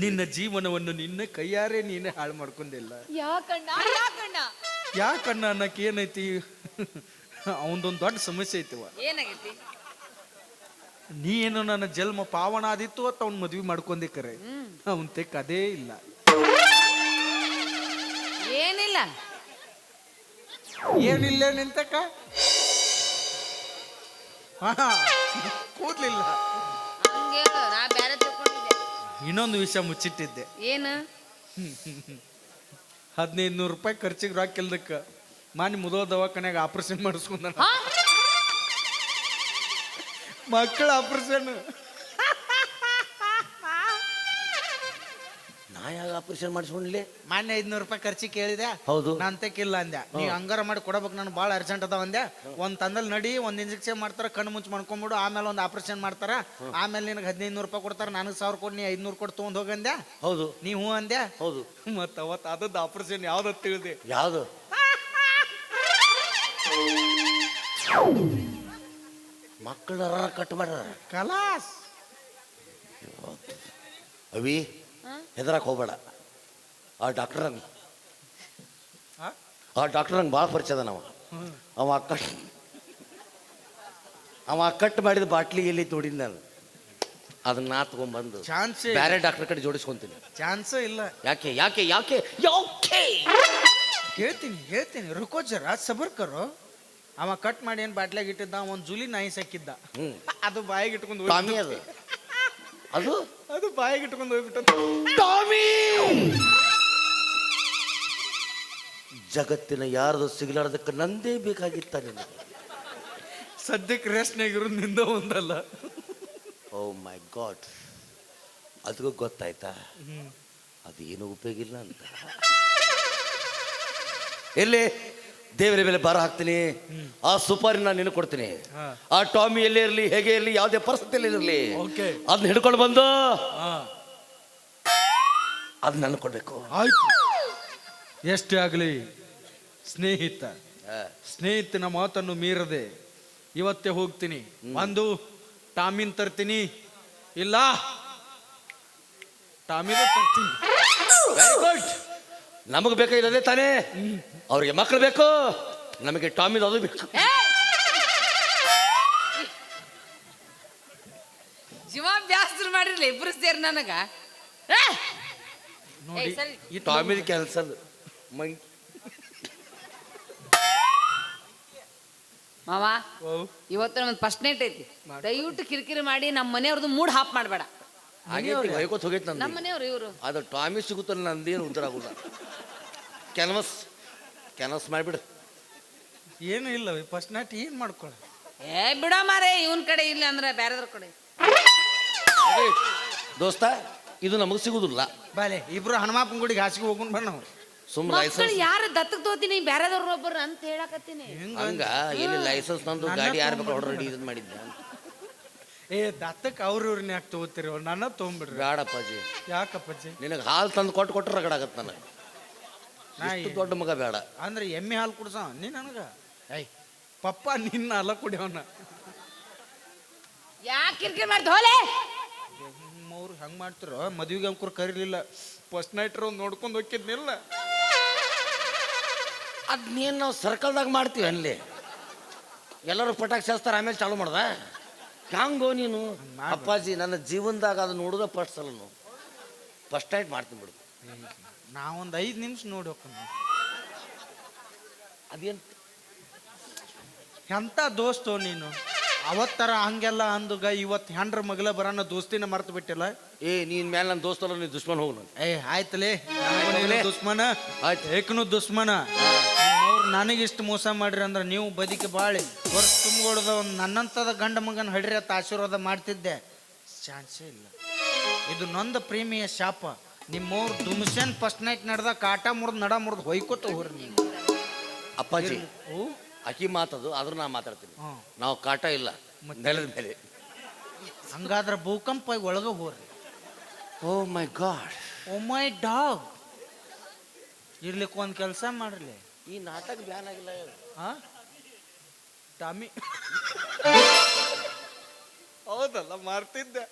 ನಿನ್ನ ಜೀವನವನ್ನು ನಿನ್ನ ಕೈಯಾರೆ ನೀನೇ ಹಾಳು ಮಾಡ್ಕೊಂಡಿಲ್ಲ. ಯಾಕಣ್ಣ ಯಾಕಣ್ಣ ಯಾಕಣ್ಣ ಅನ್ನಕ್ಕೆ ಏನೈತಿ? ಅವನದೊಂದು ದೊಡ್ಡ ಸಮಸ್ಯೆ ಐತಿವ. ಏನಾಗೈತಿ? ನೀ ಏನು ನನ್ನ ಜನ್ಮ ಪಾವನ ಆದಿತ್ತು ಅಂತ ಅವ್ನ ಮದ್ವಿ ಮಾಡ್ಕೊಂಡೆ ಕರೆ. ಅವನ್ ತೆಕ್ ಅದೇ ಇಲ್ಲ. ಏನಿಲ್ಲ ಏನಿಲ್ಲ ನಿಂತಕ್ಕ ಕೂದ್ಲಿಲ್ಲ. ಹಂಗೇಳು, ನಾ ಬೇರೆ ತಿಳ್ಕೊಂಡಿದ್ದೆ. ಇನ್ನೊಂದು ವಿಷಯ ಮುಚ್ಚಿಟ್ಟಿದ್ದೆ. ಏನು? 1500 ರೂಪಾಯಿ ಖರ್ಚಿಗೆ ರಾಕಿಲ್ದಕ್ಕ ಮಾನಿ ಮುದೋ ದವಾಖಾನ್ಯಾಗ ಆಪರೇಷನ್ ಮಾಡಿಸ್ಕೊಂಡ. ಮಕ್ಕಳ ಆಪರೇಷನ್. ನಾ ಯಾವಾಗ ಆಪರೇಷನ್ ಮಾಡಿಸ್ಕೊಂಡ್ಲಿ? ಮಾನ್ಯ 500 ರೂಪಾಯಿ ಖರ್ಚಿಗೆ ಕೇಳಿದೆ. ಹೌದು. ನಾ ಅಂತಕ್ಕಿಲ್ಲ ಅಂದೆ. ನೀ ಹಂಗಾರ ಮಾಡಿ ಕೊಡಬೇಕು, ನಾನು ಭಾಳ ಅರ್ಜೆಂಟ್ ಅದಾವ ಅಂದೆ. ಒಂದ್ ತಂದಲ್ಲಿ ನಡಿ, ಒಂದ್ ಇಂಜೆಕ್ಷನ್ ಮಾಡ್ತಾರ, ಕಣ್ಣು ಮುಚ್ಚಿ ಮಾಡ್ಕೊಂಬಿಡು, ಆಮೇಲೆ ಒಂದು ಆಪರೇಷನ್ ಮಾಡ್ತಾರ, ಆಮೇಲೆ ನಿನಗೆ 1500 ರೂಪಾಯಿ ಕೊಡ್ತಾರ, ನನಗೆ 1000 ಕೊಟ್ಟು ನೀ 500 ಕೊಟ್ಟು ತೊಗೊಂಡ್ ಹೋಗಂದೆ. ಹೌದು. ನೀ ಹ್ಞೂ ಅಂದೆ. ಹೌದು. ಮತ್ತ ಅವತ್ತು ಅದದ್ದು ಆಪರೇಷನ್ ಯಾವ್ದು ತಿಳಿದೆ? ಯಾವ್ದು? ಮಕ್ಕಳ ಕಟ್ ಮಾಡ್ಯಾರ. ಕಲಾಸ್. ಅವಿ ಹೆದರಕ್ ಹೋಗ್ಬೇಡ. ಆ ಡಾಕ್ಟರ್ ನಂಗೆ ಭಾಳ ಪರಿಚಯ ಅದ. ಅವ ಕಟ್ ಮಾಡಿದ ಬಾಟ್ಲಿ ಎಲ್ಲಿ ತೋಡಿದ್ ನಾನು. ಅದನ್ನ ನಾ ತಗೊಂಡ್ಬಂದು ಚಾನ್ಸ್ ಬೇರೆ ಡಾಕ್ಟರ್ ಕಡೆ ಜೋಡಿಸ್ಕೊಂತೀನಿ. ಚಾನ್ಸ್ ಇಲ್ಲ. ಯಾಕೆ ಯಾಕೆ ಯಾಕೆ ಯಾಕೆ ಹೇಳ್ತೀನಿ ರುಕೋಜರ ಸಬರ್ಕರು. ಅವ ಕಟ್ ಮಾಡಿ ಏನು ಬಾಟ್ಲಾಗ ಇಟ್ಟಿದ್ದ, ಒಂದು ಜುಲಿ ನಾಯಿ ಸಾಕಿದ್ದ. ಅದು ಬಾಯಿಗೆ ಇಟ್ಕೊಂಡು ಟಾಮಿ ಅದು ಬಾಯಿಗೆ ಇಟ್ಕೊಂಡು ಹೋಗ್ಬಿಟ್ಟು. ಟಾಮಿ ಜಗತ್ತಿನ ಯಾರ್ದು ಸಿಗಲಾರ್ದಕ್ಕೆ ನಂದೇ ಬೇಕಾಗಿತ್ತ ನಿನಗೆ. ಸದ್ಯಕ್ಕೆ ರೇಸ್ನಾಗಿರೋದು ನಿಂದ ಒಂದಲ್ಲ. ಓ ಮೈ ಗಾಡ್, ಅದಕ್ಕೂ ಗೊತ್ತಾಯ್ತಾ ಅದೇನು ಉಪಯೋಗ ಇಲ್ಲ ಅಂತ. ಎಲ್ಲಿ ದೇವರ ಮೇಲೆ ಭಾರ ಹಾಕ್ತೀನಿ. ಆ ಸುಪಾರಿ ನಾನು ನಿನಗೆ ಕೊಡ್ತೀನಿ. ಆ ಟಾಮಿ ಎಲ್ಲೇ ಇರಲಿ, ಹೇಗೆ ಇರಲಿ, ಯಾವುದೇ ಪರಿಸ್ಥಿತಿಯಲ್ಲಿ ಇರಲಿ, ಅದನ್ನ ಹಿಡ್ಕೊಂಡು ಬಂದು ಅದನ್ನ ನನಗೆ ಕೊಡ್ಬೇಕು. ಆಯ್ತು, ಎಷ್ಟೇ ಆಗಲಿ ಸ್ನೇಹಿತನ ಮಾತನ್ನು ಮೀರದೆ ಇವತ್ತೇ ಹೋಗ್ತೀನಿ. ಒಂದು ಟಾಮಿನ್ ತರ್ತೀನಿ, ಇಲ್ಲ ಟಾಮಿನ ತರ್ತೀನಿ. Very good. ನಮಗೆ ಬೇಕಾಗಿರೋದೇ ತಾನೇ. ಅವ್ರಿಗೆ ಮಕ್ಕಳು ಬೇಕು, ನಮಗೆ ಟಾಮಿದ್ ಅದು ಬೇಕು. ಜೀವಾಭ್ಯಾಸ ಮಾಡಿರ್ಲಿ ಇಬ್ರು ಸೇರಿ ನನಗ. ನೋಡಿ ಈ ಟಾಮಿದ್ ಕ್ಯಾನ್ಸಲ್. ಮಾವ, ಇವತ್ತು ನಮ್ದು ಫಸ್ಟ್ ನೈಟ್ ಐತಿ. ದಯವಿಟ್ಟು ಕಿರಿಕಿರಿ ಮಾಡಿ ನಮ್ಮ ಮನೆಯವ್ರದ್ದು ಮೂಡ್ ಹಾಪ್ ಮಾಡಬೇಡ. ಹೋಗೋತ್ ಹೋಗೈತೆ ನಮ್ಮ ಮನೆಯವ್ರು ಇವರು. ಅದು ಟಾಮಿ ಸಿಗುತ್ತಲ್ಲ, ನಂದೇನು ಉತ್ತರ ಆಗುಲ್ಲ. ಕ್ಯಾನ್ವಸ್ ಮಾಡಿಬಿಡು. ಏನು ಇಲ್ಲ, ಫಸ್ಟ್ ನೈಟ್ ಏನು ಮಾಡ್ಕೊಳ್ಳ. ಬಿಡ ಮಾರೇ, ಇವನ್ ಕಡೆ ಇಲ್ಲ ಅಂದ್ರೆ ಬೇರೆದ್ರ ಕಡೆ. ದೋಸ್ತ, ಇದು ನಮಗೆ ಸಿಗುದಿಲ್ಲ. ಬಾಲೆ ಇಬ್ರು ಹನುಮಾಪನ ಗುಡಿಗೆ ಹಾಸಿಗೆ ಹೋಗೋಣ ಬಣ್ಣ. ಸುಮ್ಮನೆ ಯಾರು ದತ್ತಕ್ ತೋತೀನಿ ಬೇರೆದವ್ರ ಒಬ್ಬರು ಅಂತ ಹೇಳಕತ್ತೀನಿ. ಹಂಗ ಏನಿಲ್ಲ, ಲೈಸೆನ್ಸ್ ನಂದು ಗಾಡಿ ಯಾರು ಬೇಕು ಹೊಡ್ರೆಡಿ ಇದನ್ನ ಮಾಡಿದ್ದೆ. ದತ್ತಕ್ಕೆ ಅವ್ರವ್ರನ್ನ ಯಾಕೆ ತಗೋತೀರಿ? ನನ್ನ ತೊಗೊಂಬಿಡ್ರಿ. ಬೇಡಪ್ಪಾಜಿ. ಯಾಕಪ್ಪಾಜಿ? ನಿನಗೆ ಹಾಲು ತಂದು ಕೊಟ್ಟು ರಗಡಾಗತ್ತೆ ನನಗೆ. ದೊಡ್ಡ ಮಗ ಬೇಡ ಅಂದ್ರೆ ಎಮ್ಮೆ ಹಾಲು ಕುಡ್ಸ ನೀ ನನಗ. ಪಪ್ಪ ನಿನ್ನ ಅಲ್ಲ ಕುಡಿಯವನ ಯಾಕೆ ಕಿರಿಕಿರಿ ಮಾಡ್ತ ಹೋಲೆ ಅವ್ರು ಹೆಂಗೆ ಮಾಡ್ತಿರೋ ಮದುವೆಗೆ ಅಂಕುರ್ ಕರೀಲಿಲ್ಲ ಫಸ್ಟ್ ನೈಟ್ ನೋಡ್ಕೊಂಡು ಹೋಗಿದ್ನಿಲ್ಲ ಅದ್ನೇನು ನಾವು ಸರ್ಕಲ್ದಾಗ ಮಾಡ್ತೀವಿ ಅಲ್ಲಿ ಎಲ್ಲರೂ ಪಟಾಕಿ ಶಾಸ್ತ್ರ ಆಮೇಲೆ ಚಾಲು ಮಾಡ್ದ ಹ್ಯಾಂಗೋ ನೀನು ಅಪ್ಪಾಜಿ ನನ್ನ ಜೀವನದಾಗ ಅದು ನೋಡೋದ ಫಸ್ಟ್ ಸಲ ನಾವು ಫಸ್ಟ್ ನೈಟ್ ಮಾಡ್ತೀನಿ ಬಿಡು ನಾವೊಂದು 5 ನಿಮಿಷ ನೋಡಿ ಹೋಗ್ತೀನಿ ಅದೇನು ಎಂಥ ದೋಸ್ತು ನೀನು ಅವತ್ತರ ಹಂಗೆಲ್ಲ ಅಂದುಗ ಇವತ್ತು ಹೆಂಡ್ರ ಮಗಲ ಬರೋಣ ದೋಸ್ತಿನ ಮರ್ತು ಬಿಟ್ಟಿಲ್ಲ ನೀನ್ ಮೇಲೆ ನನ್ನ ದೋಸ್ತಲ್ಲ ನೀನು ದುಶ್ಮನ್ ಹೋಗು ನಾನು ಆಯ್ತಲೇ ದುಶ್ಮನ ಆಯ್ತು ಏಕನು ದುಶ್ಮನ ಅವ್ರು ನನಗಿಷ್ಟು ಮೋಸ ಮಾಡ್ರಿ ಅಂದ್ರೆ ನೀವು ಬದುಕಿ ಬಾಳಿ ವರ್ಷ ತುಂಬಿಗೊಡ್ದ ಒಂದು ನನ್ನಂತದ ಗಂಡ ಮಗನ ಹಡ್ರಿ ಅಂತ ಆಶೀರ್ವಾದ ಮಾಡ್ತಿದ್ದೆ ಚಾನ್ಸೇ ಇಲ್ಲ ಇದು ನೊಂದ ಪ್ರೇಮಿಯ ಶಾಪ ನಿಮ್ಮವ್ರು ದುಮ್ಸೇನ್ ಫಸ್ಟ್ ನೈಟ್ ನಡೆದ ಕಾಟ ಮುರಿದು ನಡ ಮುರಿದು ಹೊಯ್ಕೋತ ಹೋಗ್ರಿ ನೀವು ಅಪ್ಪಾಜಿ ಅಕ್ಕಿ ಮಾತದು ಆದ್ರೂ ನಾ ಮಾತಾಡ್ತೀನಿ ನಾವು ಕಾಟ ಇಲ್ಲ ನೆಲದ ಮೇಲೆ ಹಂಗಾದ್ರೆ ಭೂಕಂಪ ಒಳಗೆ ಹೋಗ್ರಿ ಓ ಮೈ ಗಾಡ್ ಓ ಮೈ ಡಾಗ್ ಇರ್ಲಿಕ್ಕೆ ಒಂದು ಕೆಲಸ ಮಾಡ್ರಿ ಈ ನಾಟಕ ಬ್ಯಾನ್ ಆಗಿಲ್ಲ ಹಾ ಟಾಮಿ ಹೌದಲ್ಲ ಮಾಡ್ತಿದ್ದೆ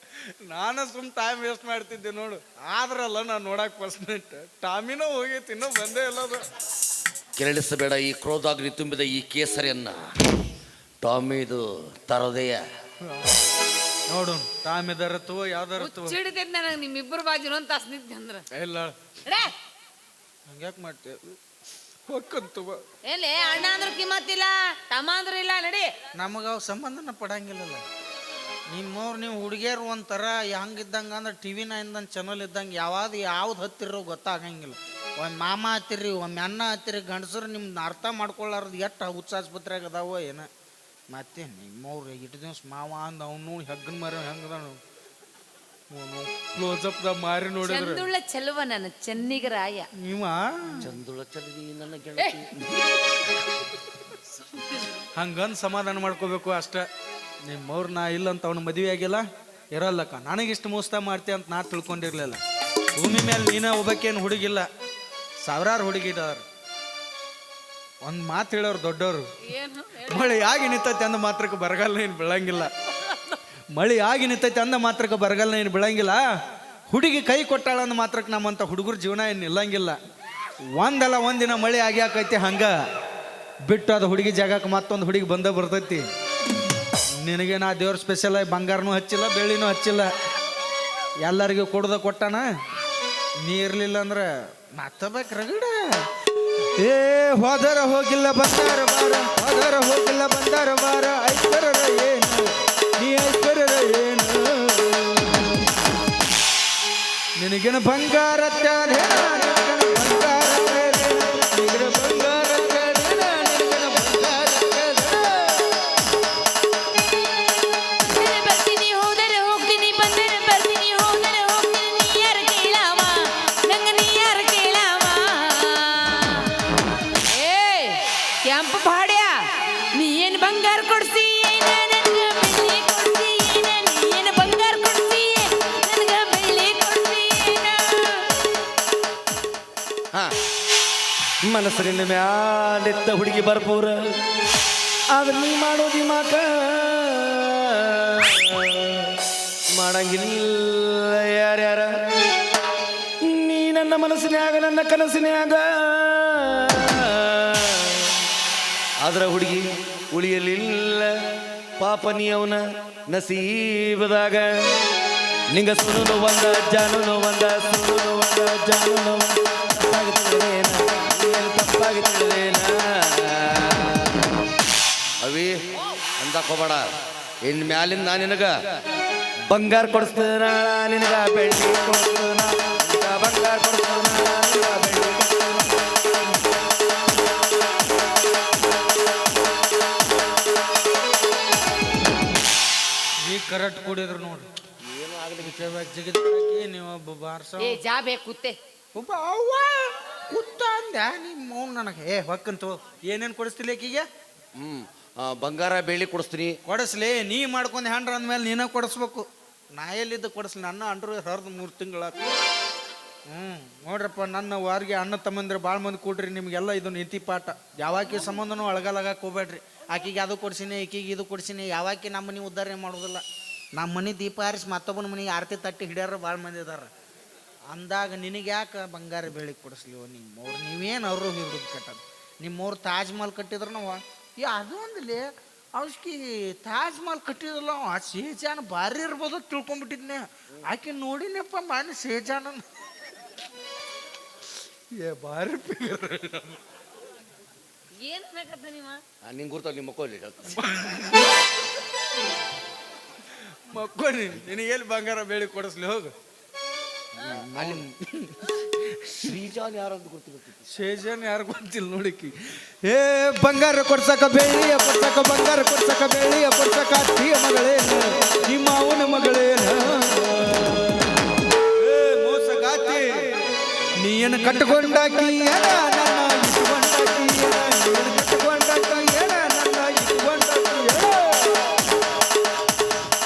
ನಾನು ಸುಮ್ ಟೈಮ್ ವೇಸ್ಟ್ ಮಾಡ್ತಿದ್ದೆ ನೋಡು ಆದ್ರಲ್ಲ ನಾನು ನೋಡಕ್ ಫಸ್ಟ್ ನೈಟ್ ಟಾಮಿನೂ ಹೋಗೈತಿ ಇನ್ನೂ ಬಂದೇ ಇಲ್ಲ ಅದು ಕೆರಳಿಸಬೇಡ ಈ ಕ್ರೋಧಾಗ್ನಿ ತುಂಬಿದ ಈ ಕೇಸರಿಯನ್ನ ಟಾಮಿದು ತರೋದೆಯ ನೋಡು ಟಾಮಿ ದರತ್ತು ಯಾವ್ದಾರತ್ತು ಚಿಡಿತೈತಿ ನನಗೆ ನಿಮ್ಮಿಬ್ಬರು ಬಾಜು ಇನ್ನೊಂದು ತಾಸು ನಿಂತೆ ಅಂದ್ರೆ ಇಲ್ಲ ಹಂಗ್ಯಾಕೆ ಮಾಡ್ತೇವೆ ಹೊಕ್ಕಂತು ಎಲ್ಲಿ ಅಣ್ಣ ಅಂದ್ರೂ ಕಿಮ್ಮತ್ತಿಲ್ಲ ತಮ್ಮ ಅಂದ್ರೂ ಇಲ್ಲ ನಡಿ ನಮಗೆ ಅವು ಸಂಬಂಧನ ಪಡಂಗಿಲ್ಲಲ್ಲ ನಿಮ್ಮವ್ರು ನೀವು ಹುಡುಗಿಯರು ಒಂಥರ ಹೆಂಗಿದ್ದಂಗೆ ಅಂದ್ರೆ ಟಿ ವಿ ನೈನ್ದಂಗೆ ಚಾನಲ್ ಇದ್ದಂಗೆ ಯಾವ್ದು ಹತ್ತಿರೋ ಗೊತ್ತಾಗಂಗಿಲ್ಲ ಒಮ್ಮೆ ಮಾಮ ಹತ್ತಿರಿ ಒಮ್ಮೆ ಅಣ್ಣ ಹತ್ತಿರಿ ಗಂಡಸರು ನಿಮ್ನ ಅರ್ಥ ಮಾಡ್ಕೊಳ್ಳಾರ್ದು ಎಷ್ಟು ಹುಚ್ಚಾಸ್ಪತ್ರೆಗೆ ಅದಾವೋ ಏನ ಮತ್ತೆ ನಿಮ್ಮವ್ರು ಇಟ್ಟು ದಿವ್ಸ ಮಾವ ಅಂದ ಅವನು ಹೆಗ್ಗನ ಮರ ಹೆಂಗದ ಕ್ಲೋಸಪ್ದ ಮಾರಿ ನೋಡಿದ್ರೆ ಚಂದುಳ್ಳ ಚೆಲುವ ನನ್ನ ಚೆನ್ನಿಗರಾಯ ನೀವ ಚಂದುಳ ಚಲದಿ ನನ್ನ ಗೆಳತಿ ಹಂಗಂದು ಸಮಾಧಾನ ಮಾಡ್ಕೋಬೇಕು ಅಷ್ಟ ನಿಮ್ಮವ್ರು ನಾ ಇಲ್ಲ ಅಂತ ಅವ್ನ ಮದುವೆ ಆಗಿಲ್ಲ ಇರಲ್ಲಕ್ಕ ನನಗಿಷ್ಟು ಮೋಸ ಮಾಡ್ತಿ ಅಂತ ನಾ ತಿಳ್ಕೊಂಡಿರ್ಲಿಲ್ಲ ಭೂಮಿ ಮೇಲೆ ನೀನ ಒಬ್ಬಕ್ಕೇನು ಹುಡುಗಿಲ್ಲ ಸಾವಿರಾರು ಹುಡುಗಿದಾರ ಒಂದು ಮಾತು ಹೇಳೋರು ದೊಡ್ಡವರು ಮಳೆ ಆಗಿ ನಿಂತೈತೆ ಅಂದ ಮಾತ್ರಕ್ಕೆ ಬರಗಾಲ ಏನು ಬೀಳಂಗಿಲ್ಲ ಮಳೆ ಆಗಿ ನಿಂತೈತೆ ಅಂದ ಮಾತ್ರಕ್ಕೆ ಬರಗಾಲ ಏನು ಬೀಳಂಗಿಲ್ಲ ಹುಡುಗಿ ಕೈ ಕೊಟ್ಟಾಳ ಅಂದ ಮಾತ್ರಕ್ಕೆ ನಮ್ಮಂಥ ಹುಡುಗರ ಜೀವನ ಏನು ನಿಲ್ಲಂಗಿಲ್ಲ ಒಂದಲ್ಲ ಒಂದಿನ ಮಳೆ ಆಗಿ ಆಕೈತಿ ಹಂಗ ಬಿಟ್ಟು ಅದು ಹುಡುಗಿ ಜಾಗಕ್ಕೆ ಮತ್ತೊಂದು ಹುಡುಗಿ ಬಂದ ಬರ್ತೈತಿ ನಿನಗೆ ನಾ ದೇವ್ರ ಸ್ಪೆಷಲ್ ಆಗಿ ಬಂಗಾರನೂ ಹಚ್ಚಿಲ್ಲ ಬೆಳ್ಳಿನೂ ಹಚ್ಚಿಲ್ಲ ಎಲ್ಲರಿಗೂ ಕೊಡ್ದ ಕೊಟ್ಟಾನ ನೀ ಇರ್ಲಿಲ್ಲ ಅಂದ್ರೆ ಮತ್ತಬೇಕು ರಗಡ ಹೋದರ ಹೋಗಿಲ್ಲ ಬಂದಾರ ಬಾರ ಹೋದರ ಹೋಗಿಲ್ಲ ಬಂದಾರ ಬಾರ ಐಶ್ವರ್ಯರ ಏನು ನೀ ಐಶ್ವರ್ಯರ ಏನು ನಿನಗೇನು ಬಂಗಾರ ಕೆಂಪು ಭಾಡ್ಯ ನೀ ಏನು ಬಂಗಾರ ಕೊಡ್ಸಿ ಏನು ಬಂಗಾರ ಕೊಡ್ಸಿ ನನಗೆ ಬೆಳ್ಳಿ ಕೊಡ್ಸಿ ಮನಸ್ಸಿನ ಮ್ಯಾಲೆತ್ತ ಹುಡುಗಿ ಬರ್ಪೂರ ಆದ್ರೆ ನೀ ಮಾಡೋ ದಿಮಾಕ ಮಾಡಂಗಿಲ್ಲ ಯಾರ್ಯಾರ ನೀ ನನ್ನ ಮನಸ್ಸಿನ್ಯಾಗ ನನ್ನ ಕನಸಿನ್ಯಾಗ ಅದರ ಹುಡುಗಿ ಉಳಿಯಲಿಲ್ಲ ಪಾಪ ನೀ ಅವನ ನಸೀಬದಾಗ ನಿಂಗ ಸುನು ಒಂದ ಜಾನು ಒಂದ ಸುನು ಒಂದ ಜಾನು ತಪ್ಪಾಗಿ ತಿಳಿದೇನ ಅವಿ ಅಂದಕೋಬೇಡ ಇನ್ ಮ್ಯಾಲಿಂದ ನಾ ನಿನಗ ಬಂಗಾರ ಕೊಡಿಸ್ತೇನ ನಿನಗ ಬೆಳ್ಳಿ ಕೊಡಿಸ್ತೇನ ಬಂಗಾರ ಕೊಡಿಸ್ತೇನ ಬೆಳ್ಳಿ ಕರೆಕ್ಟ್ ಕುಡಿದ್ರು ನೋಡ್ರಿ ಏನು ಆಗಲಿ ಜಿಗಿದಾಕಿ ನೀವು ಬಾರ್ಸ ಏ ಜಾ ಬೇಕು ಕುತ್ತೆ ಒಬ್ಬ ಅವ್ವ ಕುತ್ತ ಅಂದ ನಿಮ್ಮ ನನಗೆ ಹೊಕ್ಕಂತು ಏನೇನು ಕೊಡಿಸ್ತಿಲ್ಲ ಆಕಿಗೆ ಬಂಗಾರ ಬೆಳ್ಳಿ ಕೊಡಿಸ್ತೀನಿ ಕೊಡಿಸ್ಲಿ ನೀ ಮಾಡ್ಕೊಂಡು ಹ್ಯಾಂಡ್ರ ಅಂದ್ಮೇಲೆ ನೀನೇ ಕೊಡಿಸ್ಬೇಕು ನಾ ಎಲ್ಲಿದ್ದು ಕೊಡಿಸ್ಲಿ ನನ್ನ ಅಂಡ್ರು ಹರಿದು 3 ತಿಂಗಳಾತು ನೋಡ್ರಪ್ಪ ನನ್ನ ವಾರಿಗೆ ಅಣ್ಣ ತಮ್ಮಂದ್ರೆ ಭಾಳ ಮಂದಿ ಕೊಡ್ರಿ ನಿಮಗೆಲ್ಲ ಇದು ನೀತಿ ಪಾಠ ಯಾವಾಕಿ ಸಂಬಂಧನೂ ಅಳಗಾಲಾಗಕ್ಕೆ ಹೋಗ್ಬೇಡ್ರಿ ಆಕಿಗೆ ಅದು ಕೊಡ್ಸಿನಿ ಈಕಿಗೆ ಇದು ಕೊಡ್ಸಿನಿ ಯಾವಾಕಿ ನಮ್ಮ ಮನೆ ಉದ್ಧಾರ ಮಾಡೋದಿಲ್ಲ. ನಮ್ಮ ಮನೆ ದೀಪ ಹಾರಿಸಿ ಮತ್ತೊಬ್ಬನ ಮನೆಗೆ ಆರತಿ ತಟ್ಟಿ ಹಿಡಿಯಾರ ಭಾಳ ಮಂದಿ ಇದಾರ. ಅಂದಾಗ ನಿನಗೆ ಯಾಕೆ ಬಂಗಾರ ಬೆಳ್ಳಿ ಕೊಡಿಸ್ಲಿವ ನಿಮ್ಮವ್ರು? ನೀವೇನು ಅವರು ಹಿಡಿದು ಕಟ್ಟದು. ನಿಮ್ಮವ್ರು ತಾಜ್ ಮಹಲ್ ಕಟ್ಟಿದ್ರು ನಾವು ಅದು ಒಂದಲ್ಲಿ ಅವಶ್ಕಿ ತಾಜ್ ಮಹಲ್ ಕಟ್ಟಿದ್ರಲ್ಲ ಆ ಶೇಜಾನ್ ಭಾರಿ ಇರ್ಬೋದು ತಿಳ್ಕೊಂಬಿಟ್ಟಿದ್ನೆ. ಆಕೆ ನೋಡಿನಪ್ಪ ಮಾಡಿ ಶೇಜಾನ ಭಾರಿ ಏನ್ ಬೇಕತ್ತ ನೀವ ನಿಂಗೆ ಗುರ್ತಾವ ನಿಮ್ಮ ಮಕ್ಕಳು ಮಕ್ಕೋ ನಿನಗೆಲ್ಲಿ ಬಂಗಾರ ಬೆಳ್ಳಿ ಕೊಡಿಸ್ಲಿ ಹೋಗು. ಶ್ರೀಜಾನ್ ಯಾರಂತ ಗೊತ್ತಿಲ್ಲ. ಶೇಜಾನ್ ಯಾರು ಗೊತ್ತಿಲ್ಲ ನೋಡಿಕಿ. ಏ ಬಂಗಾರ ಕೊಡ್ಸಕ ಬೆಳ್ಳಿಯ ಕೊಡ್ಸಕ ಬಂಗಾರ ಕೊಡ್ಸಕ ಬೆಳ್ಳಿಯ ಕೊಡ್ಸಕ ಅತ್ತಿಯ ಮಗಳೇನ ನಿಮ್ಮ ಅವನ ಮಗಳೇನ ಮೋಸಗಾತಿ ನೀನು ಕಟ್ಟಕೊಂಡಾಕಿ ಏನ ನನ್ನ ಇಟ್ಕೊಂಡಾಕಿ ನೀನು ಕಟ್ಟಕೊಂಡಾಕಿ ಏನ ನನ್ನ ಇಟ್ಕೊಂಡಾಕಿ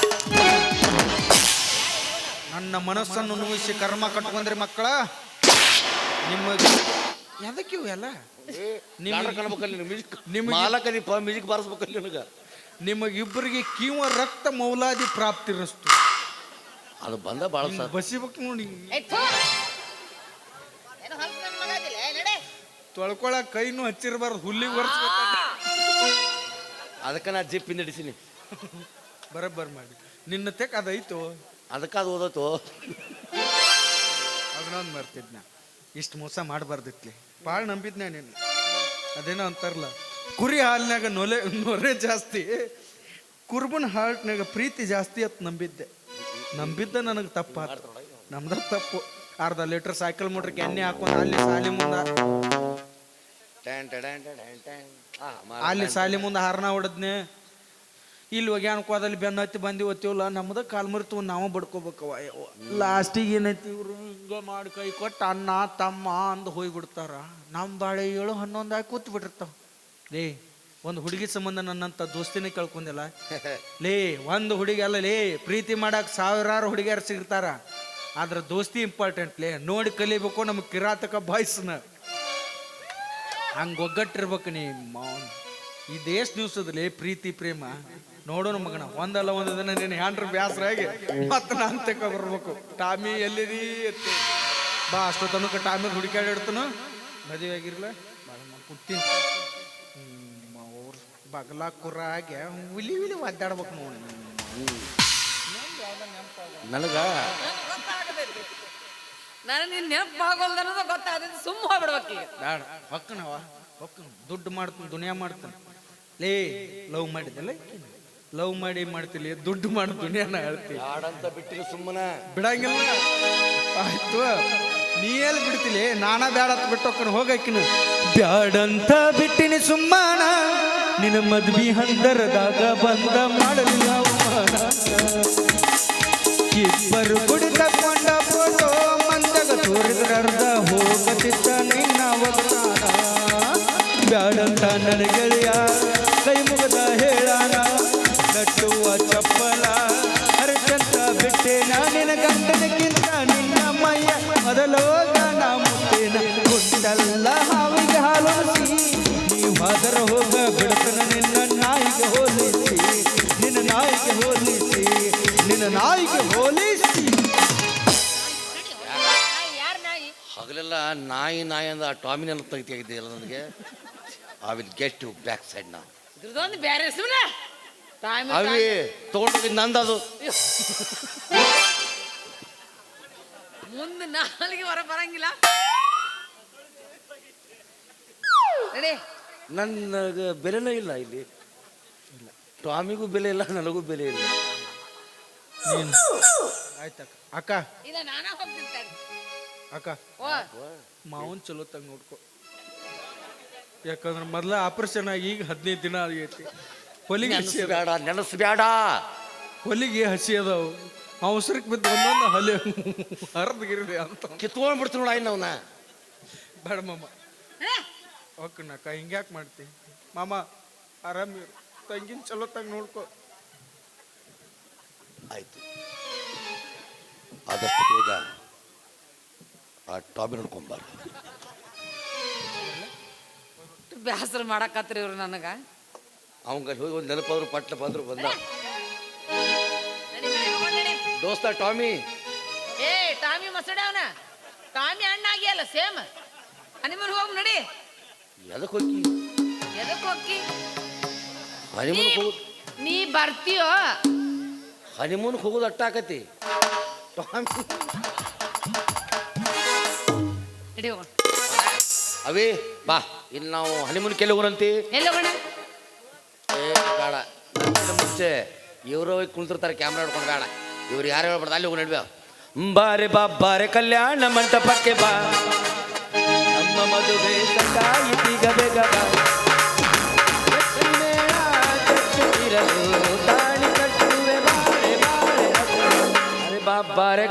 ನನ್ನ ಮನಸ್ಸನ್ನು ನೋಯಿಸಿ ಕರ್ಮ ಕಟ್ಕೊಂಡ್ರಿ ಮಕ್ಕಳ. ನಿಮಗೆ ಎದಕ್ಕೆ ಇವೆಲ್ಲ ಮ್ಯೂಸಿಕ್ ಬಾರಿಸ್ಬೇಕಲ್ಲ ನಿನಗೆ. ನಿಮಗಿಬ್ಬರಿಗೆ ಕೀವ ರಕ್ತ ಮೌಲಾದಿ ಪ್ರಾಪ್ತಿರಸ್ತು. ಅದು ಬಂದ ಭಾಳ ಬಸಿಬೇಕು ನೋಡಿ. ತೊಳ್ಕೊಳಕ್ ಕೈನೂ ಹಚ್ಚಿರ್ಬಾರ್ದು ಹುಲ್ಲಿಗೆ ಬರ್ಸ್ಬೇಕು. ಅದಕ್ಕೆ ನಾ ಜಿಪ್ ಹಿಂದಿಡಿಸೀನಿ ಬರಬ್ಬರ್ ಮಾಡಿ ನಿನ್ನ ತೆಕ್ ಅದೈತು. ಅದಕ್ಕೆ ಅದು ಓದತ್ತು ಅದನ್ನೊಂದು ಮರ್ತಿದ್ನ. ಇಷ್ಟು ಮೋಸ ಮಾಡಬಾರ್ದಿತ್ಲಿ. ಭಾಳ ನಂಬಿದ್ನ ನೀನು. ಅದೇನೋ ಅಂತಾರಲ್ಲ ಕುರಿ ಹಾಲಿನಾಗ ನೊರೆ ಜಾಸ್ತಿ ಕುರ್ಬನ್ ಹಾಲ್ಟ್ನಾಗ ಪ್ರೀತಿ ಜಾಸ್ತಿ ಅಂತ ನಂಬಿದ್ದ ನನಗೆ ತಪ್ಪಾತ. ನಮ್ದ ತಪ್ಪು. ಅರ್ಧ ಲೀಟರ್ ಸೈಕಲ್ ಮೋಟ್ರಿಗೆ ಎಣ್ಣೆ ಹಾಕೊಂಡು ಅಲ್ಲಿ ಸಾಲಿ ಮುಂದೆ ಹಾರನ ಹೊಡೆದ್ನೆ. ಇಲ್ಲಿ ಒಗ್ಯಾನಕೋದಲ್ಲಿ ಬೆನ್ನ ಹತ್ತಿ ಬಂದು ಓದ್ತೀವಲ್ಲ ನಮ್ದ ಕಾಲ್ ಮರಿತು ನಾವು ಬಡ್ಕೋಬೇಕವ. ಲಾಸ್ಟಿಗೆ ಏನೈತಿ ಇವರು ಹಿಂಗ ಮಾಡಿ ಕೈ ಕೊಟ್ಟು ಅಣ್ಣ ತಮ್ಮ ಅಂದು ಹೋಗ್ಬಿಡ್ತಾರ. ನಮ್ಮ ಬಾಳೆ 7-11 ಆಗಿ ಕೂತ್ ಬಿಟ್ಟಿರ್ತಾವ. ಲೇ ಒಂದು ಹುಡುಗಿ ಸಂಬಂಧ ನನ್ನಂತ ದೋಸ್ತಿನೇ ಕೇಳ್ಕೊಂಡಿಲ್ಲ ಲೇ. ಒಂದು ಹುಡುಗಿ ಅಲ್ಲ ಲೇ, ಪ್ರೀತಿ ಮಾಡಕ್ ಸಾವಿರಾರು ಹುಡುಗಿಯರು ಸಿಗ್ತಾರ. ಆದ್ರೆ ದೋಸ್ತಿ ಇಂಪಾರ್ಟೆಂಟ್ ಲೇ. ನೋಡಿ ಕಲಿಬೇಕು ನಮ್ಗೆ ಕಿರಾತಕ ಬಾಯ್ಸ್ನ. ಹಂಗೆ ಒಗ್ಗಟ್ಟಿರ್ಬೇಕು ನೀ ಮಾವನ್. ಈ ದೇಶ ದಿವ್ಸದಲ್ಲಿ ಪ್ರೀತಿ ಪ್ರೇಮ ನೋಡೋಣ ಮಗನ. ಒಂದಲ್ಲ ಒಂದು ದಿನ ನೀನು ಹ್ಯಾಂಡ್ರ ಬ್ಯಾಸರಾಗಿ ಮತ್ತೆ ನಾನು ತೆಕ್ಕ ಬರ್ಬೇಕು. ಟಾಮಿ ಎಲ್ಲಿದಿ ಎತ್ತಿ ಬಾ. ಅಷ್ಟು ತನಕ ಟಾಮಿ ಹುಡುಕಾಡಿಡ್ತಾನು. ಮದುವೆ ಆಗಿರ್ಲ ಕುಟ್ತೀನಿ ಅವ್ರು ಬಗಲ ಕುರಾಗೆ ವಿಲಿ ಒದ್ದಾಡ್ಬೇಕು ನೋಡಿ. ನನಗ ನಾನು ನಿನ್ನ ನೆನಪು ಆಗೋಲ್ದ ಅನ್ನೋದು ಗೊತ್ತಾಗ್ತದೆ. ಸುಮ್ಮ ಹೋಗ್ಬಿಡ್ಬೇಕು ಈಗ. ಬೇಡ ಹೊಕ್ಕನವ ಹೊಕ್ಕನ. ದುಡ್ಡು ಮಾಡ್ತೀನಿ ದುನಿಯಾ ಮಾಡ್ತಾನೆ ಲೇ. ಲವ್ ಮಾಡಿದ್ದಲ್ಲ ಲವ್ ಮಾಡ್ತಿಲಿ ದುಡ್ಡು ಮಾಡಿ ದುನಿಯಾನ ಹೇಳ್ತೀನಿ. ಯಾಡಂತ ಬಿಟ್ಟಿಲ್ಲ ಸುಮ್ಮನೆ ಬಿಡಂಗಿಲ್ಲ. ಆಯ್ತು ನೀ ಎಲ್ಲಿ ಬಿಡ್ತಿಲಿ? ನಾನಾ ಬ್ಯಾಡ ಅಂತ ಬಿಟ್ಟು ಹೋಗ್ಕೊಂಡು ಹೋಗಕ್ಕಿನ ಬ್ಯಾಡಂತ ಬಿಟ್ಟಿನಿ ಸುಮ್ಮನ. ನಿನ್ನ ಮದ್ವಿ ಹಂದರದಾಗ ಬಂದ ಮಾಡಲಿಲ್ಲ ಅವಮಾನ. ಇಬ್ಬರು ಗುಡಿ ತಕ್ಕೊಂಡ ಫೋಟೋ ಮಂದಗ ತೋರಿದ್ರರ್ಧ ಹೋಗತಿದ್ದ ನಿನ್ನ ಅವತಾರ. ಬ್ಯಾಡಂತ ನನ್ನ ಗೆಳೆಯ ಕೈ ಮುಗದ ಹೇಳಾನ. ನಟ್ಟುವ ಚಪ್ಪಲ ಹರಚಂತ ಬಿಟ್ಟೆ ನಾನಿನ ಗಂಡನಕ್ಕಿಂತ ನಿನ್ನ ಮೈಯ ಮೊದಲೋಗ ನಾ ಮುಟ್ಟೇನ. ಗುಂಡಲ್ಲ ಹಾವಿಗೆ ಹಾಲೋಸಿ ನೀವು ಅದರ ಹೋಗ ಬಿಡ್ತನ ನಿನ್ನ ನಾಯಿಗೆ ಹೋಲಿಸಿ. ನಿನ್ನ ನಾಯಿಗೆ ಹೋಲಿಸಿ ನಿನ್ನ ನಾಯಿಗೆ ಹೋಲಿಸಿ. ಹಗಲೆಲ್ಲ ನಾಯಿ ಅಂದ ಟಾಮಿನೆಲ್ಲ ತೆಗಿತಿದ್ದಿಲ್ಲ ನನಗೆ. I will get you back side ನಾವು. ಇದ್ರದೊಂದು ಬೇರೆ ಸುಮ್ಮನೆ ಅವಿ ತಗೊಂಡೋಗಿದ್ದು ನಂದದು. ಮುಂದೆ ನಾಲಿಗೆ ಹೊರ ಬರಂಗಿಲ್ಲ. ರೆಡಿ ನನಗೆ ಬೆಲೆನೇ ಇಲ್ಲ ಇಲ್ಲಿ. ಟಾಮಿಗೂ ಬೆಲೆ ಇಲ್ಲ, ನನಗೂ ಬೆಲೆ ಇಲ್ಲ. ಆಯ್ತಕ್ಕ ಅಕ್ಕ ಇದ ನಾನ ಹೋಗ್ತಿರ್ತಾರೆ ಅಕ್ಕ ಓ ಮಾವನ್ ಚಲೋ ತಂಗ ನೋಡ್ಕೊ. ಯಾಕಂದ್ರೆ ಮೊದ್ಲ ಆಪರೇಷನ್ ಆಗಿ ಈಗ 15 ದಿನ ಆಗೈತಿ. ಹೊಲಿಗೆ ಹಸಿ ಬೇಡ ನೆನಸ್ಬೇಡ. ಹೊಲಿಗೆ ಹಸಿ ಅದಾವು. ಅವಸರಕ್ಕೆ ಬಿದ್ದು ಒಂದೊಂದು ಹಲಿ ಹರಿದ್ಗಿರಿದೆ ಅಂತ ಕಿತ್ಕೊಂಡ್ಬಿಡ್ತು ನೋಡ ಅವನ. ಬೇಡ ಮಾಮ ಓಕೆನಕ್ಕ ಹಿಂಗ್ಯಾಕೆ ಮಾಡ್ತಿ ಮಾಮ? ಆರಾಮಿರು ತಂಗಿನ ಚಲೋ ತಂಗ ನೋಡ್ಕೊ. ಆಯ್ತು, ಆದಷ್ಟು ಬೇಗ ಆ ಟಾಮಿ ನೋಡ್ಕೊಂಬಾರ. ಬೇಸರ ಮಾಡಕತ್ರಿ ಇವ್ರು ನನಗ. ಅವಂಗ ಹೋಗಿ ಒಂದು ನೆನಪಾದ್ರು ಪಟ್ಲ ಬಂದ್ರು ಬಂದ ನಡಿ, ನಡಿ, ಹೋಗೋಣ ನಡಿ. ದೋಸ್ತ ಟಾಮಿ ಏ ಟಾಮಿ ಮಸಡೆ ಅವನ ಟಾಮಿ ಅಣ್ಣ ಆಗಿಯಲ್ಲ ಸೇಮ್ ಹನಿಮೂನ್ ಹೋಗ್ ನಡಿ. ಎದಕ್ಕೆ ಹೋಗಿ ಎದಕ್ ಹೋಗಿ ಹನಿಮೂನ್ ಹೋಗುದು ನೀ ಬರ್ತೀಯೋ ಹನಿಮೂನ್ ಹೋಗುದು ಅಟ್ಟಾಕತಿ ಟಾಮಿ ನಡಿ ಹೋಗೋಣ. ಅವೇ ಬಾ ಇನ್ನು ನಾವು ಹನಿಮೂನ್ ಕೆಲ ಹೋಗ್ರಂತಿ ಎಲ್ಲಿ ಹೋಗೋಣ? ಏ ಬೇಡ ನನ್ಗಿಂತ ಮುಂಚೆ ಇವರು ಹೋಗಿ ಕುಂತಿರ್ತಾರೆ ಕ್ಯಾಮ್ರಾ ಹಿಡ್ಕೊಂಡು ಬೇಡ ಇವ್ರು ಯಾರು ಹೇಳ್ಬಾರ್ದು ಅಲ್ಲಿ ಹೋಗಿ ನಡ್ವೆ ಬಾರೆ ಬಾರೆ ಕಲ್ಯಾಣ ಮಂಟಪಕ್ಕೆ ಬಾ ನಮ್ಮ ಮದುವೆ ಸಂಗಾಯಿತೀಗ ಬೇಗ ಬಾ ಗಟ್ಟಿ ಮೇಳ ಗಟ್ಟಿರಲು ತಾಳಿ ಕಟ್ಟುವೆ ಬಾರೆ ಬಾರೆ ಅರೆ ಬಾರೆ